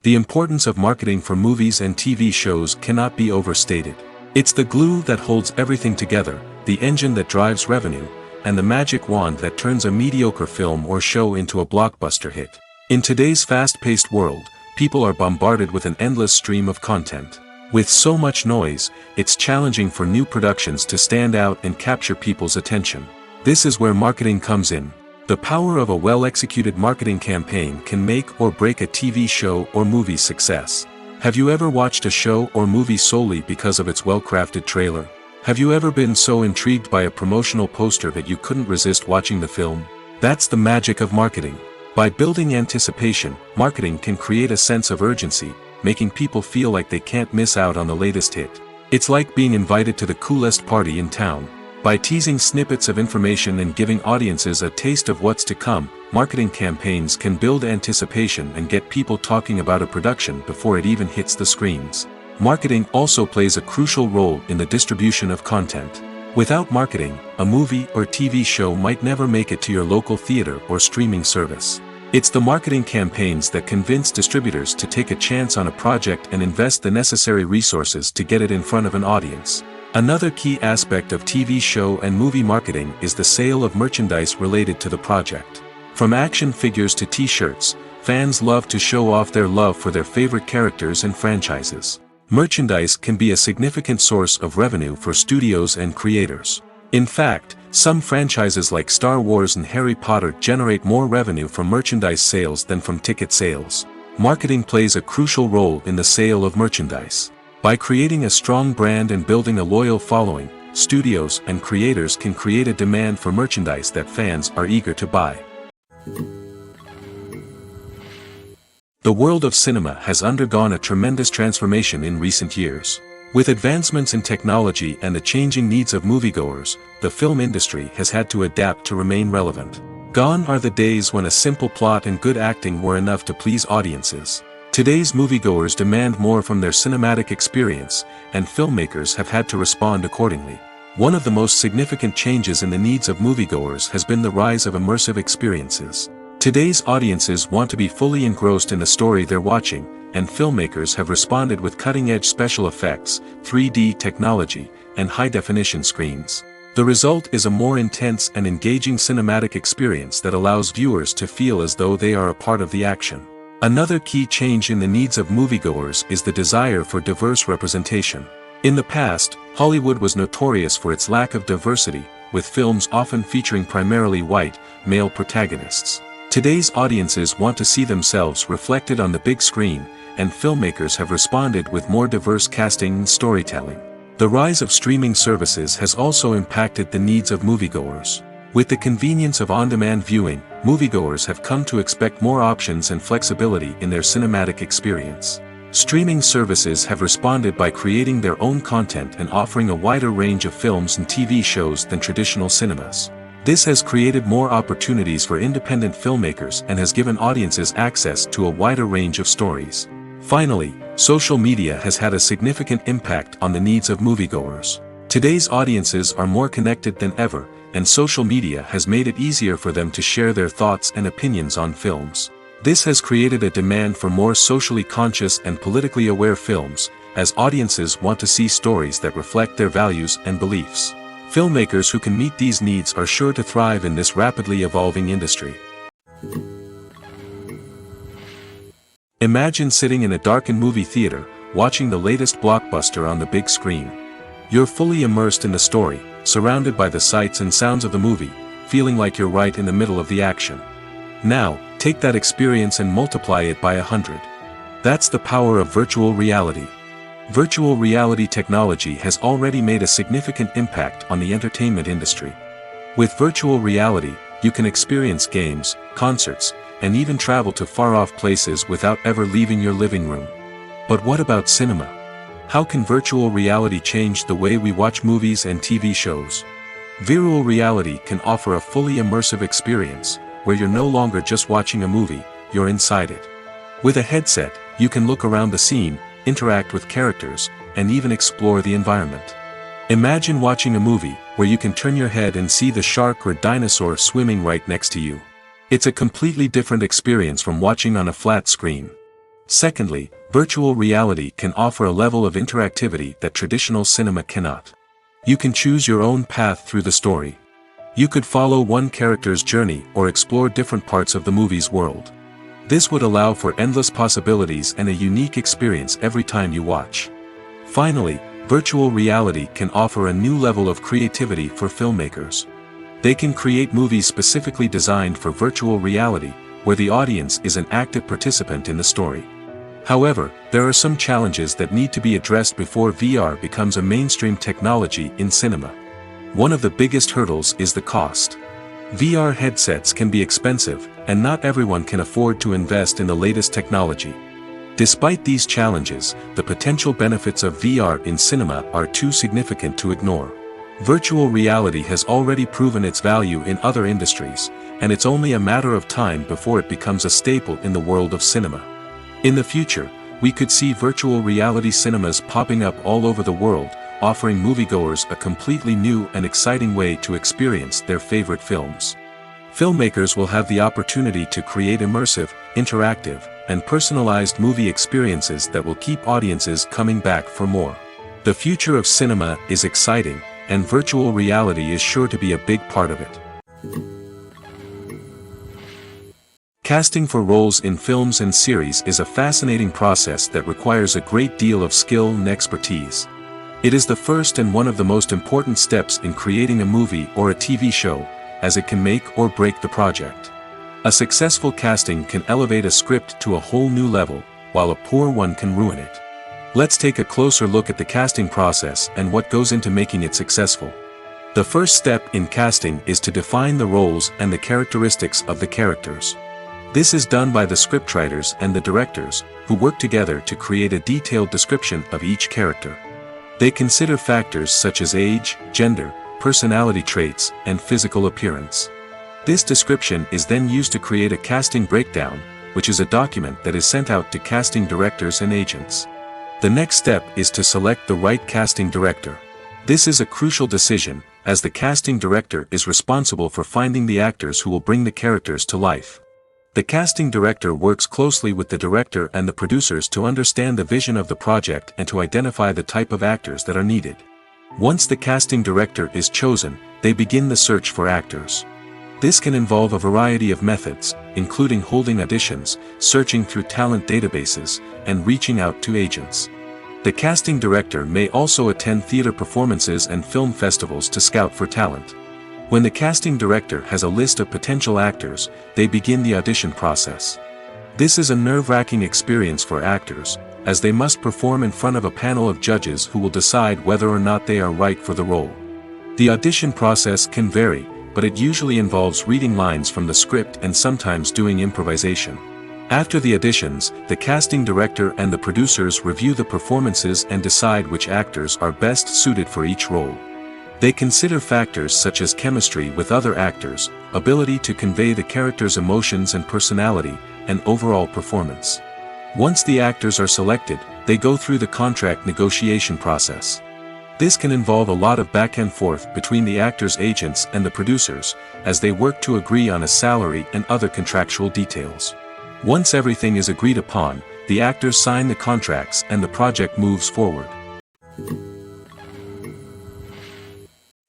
The importance of marketing for movies and TV shows cannot be overstated. It's the glue that holds everything together, the engine that drives revenue, and the magic wand that turns a mediocre film or show into a blockbuster hit. In today's fast-paced world, people are bombarded with an endless stream of content. With so much noise, it's challenging for new productions to stand out and capture people's attention. This is where marketing comes in. The power of a well-executed marketing campaign can make or break a TV show or movie's success. Have you ever watched a show or movie solely because of its well-crafted trailer? Have you ever been so intrigued by a promotional poster that you couldn't resist watching the film? That's the magic of marketing. By building anticipation, marketing can create a sense of urgency, making people feel like they can't miss out on the latest hit. It's like being invited to the coolest party in town. By teasing snippets of information and giving audiences a taste of what's to come, marketing campaigns can build anticipation and get people talking about a production before it even hits the screens. Marketing also plays a crucial role in the distribution of content. Without marketing, a movie or TV show might never make it to your local theater or streaming service. It's the marketing campaigns that convince distributors to take a chance on a project and invest the necessary resources to get it in front of an audience. Another key aspect of TV show and movie marketing is the sale of merchandise related to the project. From action figures to t-shirts, fans love to show off their love for their favorite characters and franchises. Merchandise can be a significant source of revenue for studios and creators. In fact, some franchises like Star Wars and Harry Potter generate more revenue from merchandise sales than from ticket sales. Marketing plays a crucial role in the sale of merchandise. By creating a strong brand and building a loyal following, studios and creators can create a demand for merchandise that fans are eager to buy. The world of cinema has undergone a tremendous transformation in recent years. With advancements in technology and the changing needs of moviegoers, the film industry has had to adapt to remain relevant. Gone are the days when a simple plot and good acting were enough to please audiences. Today's moviegoers demand more from their cinematic experience, and filmmakers have had to respond accordingly. One of the most significant changes in the needs of moviegoers has been the rise of immersive experiences. Today's audiences want to be fully engrossed in the story they're watching, and filmmakers have responded with cutting-edge special effects, 3D technology, and high-definition screens. The result is a more intense and engaging cinematic experience that allows viewers to feel as though they are a part of the action. Another key change in the needs of moviegoers is the desire for diverse representation. In the past, Hollywood was notorious for its lack of diversity, with films often featuring primarily white, male protagonists. Today's audiences want to see themselves reflected on the big screen, and filmmakers have responded with more diverse casting and storytelling. The rise of streaming services has also impacted the needs of moviegoers. With the convenience of on-demand viewing, moviegoers have come to expect more options and flexibility in their cinematic experience. Streaming services have responded by creating their own content and offering a wider range of films and TV shows than traditional cinemas. This has created more opportunities for independent filmmakers and has given audiences access to a wider range of stories. Finally, social media has had a significant impact on the needs of moviegoers. Today's audiences are more connected than ever, and social media has made it easier for them to share their thoughts and opinions on films. This has created a demand for more socially conscious and politically aware films, as audiences want to see stories that reflect their values and beliefs. Filmmakers who can meet these needs are sure to thrive in this rapidly evolving industry. Imagine sitting in a darkened movie theater, watching the latest blockbuster on the big screen. You're fully immersed in the story, surrounded by the sights and sounds of the movie, feeling like you're right in the middle of the action. Now, take that experience and multiply it by 100. That's the power of virtual reality. Virtual reality technology has already made a significant impact on the entertainment industry. With virtual reality, you can experience games, concerts, and even travel to far-off places without ever leaving your living room. But what about cinema? How can virtual reality change the way we watch movies and TV shows? Virtual reality can offer a fully immersive experience, where you're no longer just watching a movie, you're inside it. With a headset, you can look around the scene, interact with characters, and even explore the environment. Imagine watching a movie where you can turn your head and see the shark or dinosaur swimming right next to you. It's a completely different experience from watching on a flat screen. Secondly, virtual reality can offer a level of interactivity that traditional cinema cannot. You can choose your own path through the story. You could follow one character's journey or explore different parts of the movie's world. This would allow for endless possibilities and a unique experience every time you watch. Finally, virtual reality can offer a new level of creativity for filmmakers. They can create movies specifically designed for virtual reality, where the audience is an active participant in the story. However, there are some challenges that need to be addressed before VR becomes a mainstream technology in cinema. One of the biggest hurdles is the cost. VR headsets can be expensive, and not everyone can afford to invest in the latest technology. Despite these challenges, the potential benefits of VR in cinema are too significant to ignore. Virtual reality has already proven its value in other industries, and it's only a matter of time before it becomes a staple in the world of cinema. In the future, we could see virtual reality cinemas popping up all over the world, offering moviegoers a completely new and exciting way to experience their favorite films. Filmmakers will have the opportunity to create immersive, interactive, and personalized movie experiences that will keep audiences coming back for more. The future of cinema is exciting, and virtual reality is sure to be a big part of it. Casting for roles in films and series is a fascinating process that requires a great deal of skill and expertise. It is the first and one of the most important steps in creating a movie or a TV show, as it can make or break the project. A successful casting can elevate a script to a whole new level, while a poor one can ruin it. Let's take a closer look at the casting process and what goes into making it successful. The first step in casting is to define the roles and the characteristics of the characters. This is done by the scriptwriters and the directors, who work together to create a detailed description of each character. They consider factors such as age, gender, personality traits, and physical appearance. This description is then used to create a casting breakdown, which is a document that is sent out to casting directors and agents. The next step is to select the right casting director. This is a crucial decision, as the casting director is responsible for finding the actors who will bring the characters to life. The casting director works closely with the director and the producers to understand the vision of the project and to identify the type of actors that are needed. Once the casting director is chosen, they begin the search for actors. This can involve a variety of methods, including holding auditions, searching through talent databases, and reaching out to agents. The casting director may also attend theater performances and film festivals to scout for talent. When the casting director has a list of potential actors, they begin the audition process. This is a nerve-wracking experience for actors, as they must perform in front of a panel of judges who will decide whether or not they are right for the role. The audition process can vary, but it usually involves reading lines from the script and sometimes doing improvisation. After the auditions, the casting director and the producers review the performances and decide which actors are best suited for each role. They consider factors such as chemistry with other actors, ability to convey the character's emotions and personality, and overall performance. Once the actors are selected, they go through the contract negotiation process. This can involve a lot of back and forth between the actors' agents and the producers, as they work to agree on a salary and other contractual details. Once everything is agreed upon, the actors sign the contracts and the project moves forward.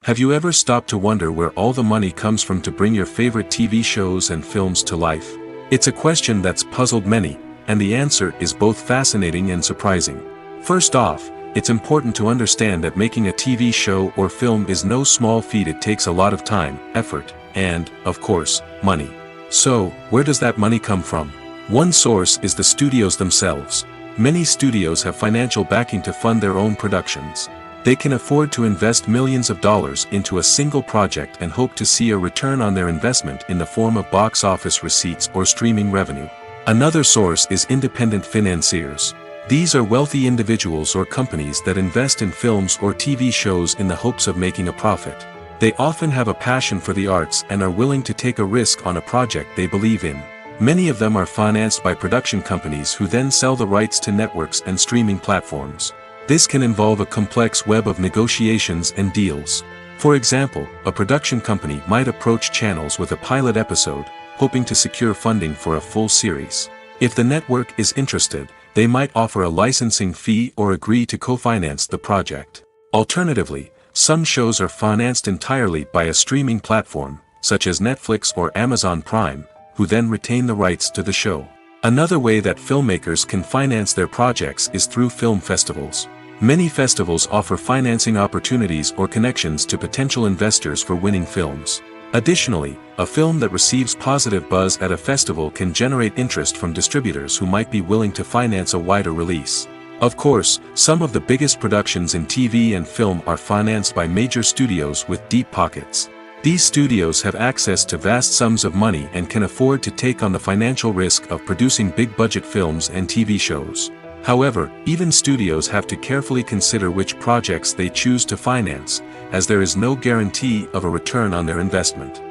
Have you ever stopped to wonder where all the money comes from to bring your favorite TV shows and films to life? It's a question that's puzzled many, and the answer is both fascinating and surprising. First off, it's important to understand that making a TV show or film is no small feat. It takes a lot of time, effort, and, of course, money. So, where does that money come from? One source is the studios themselves. Many studios have financial backing to fund their own productions. They can afford to invest millions of dollars into a single project and hope to see a return on their investment in the form of box office receipts or streaming revenue. Another source is independent financiers. These are wealthy individuals or companies that invest in films or TV shows in the hopes of making a profit. They often have a passion for the arts and are willing to take a risk on a project they believe in. Many of them are financed by production companies who then sell the rights to networks and streaming platforms. This can involve a complex web of negotiations and deals. For example, a production company might approach channels with a pilot episode, hoping to secure funding for a full series. If the network is interested, they might offer a licensing fee or agree to co-finance the project. Alternatively, some shows are financed entirely by a streaming platform, such as Netflix or Amazon Prime, who then retain the rights to the show. Another way that filmmakers can finance their projects is through film festivals. Many festivals offer financing opportunities or connections to potential investors for winning films. Additionally, a film that receives positive buzz at a festival can generate interest from distributors who might be willing to finance a wider release. Of course, some of the biggest productions in TV and film are financed by major studios with deep pockets. These studios have access to vast sums of money and can afford to take on the financial risk of producing big-budget films and TV shows. However, even studios have to carefully consider which projects they choose to finance, as there is no guarantee of a return on their investment.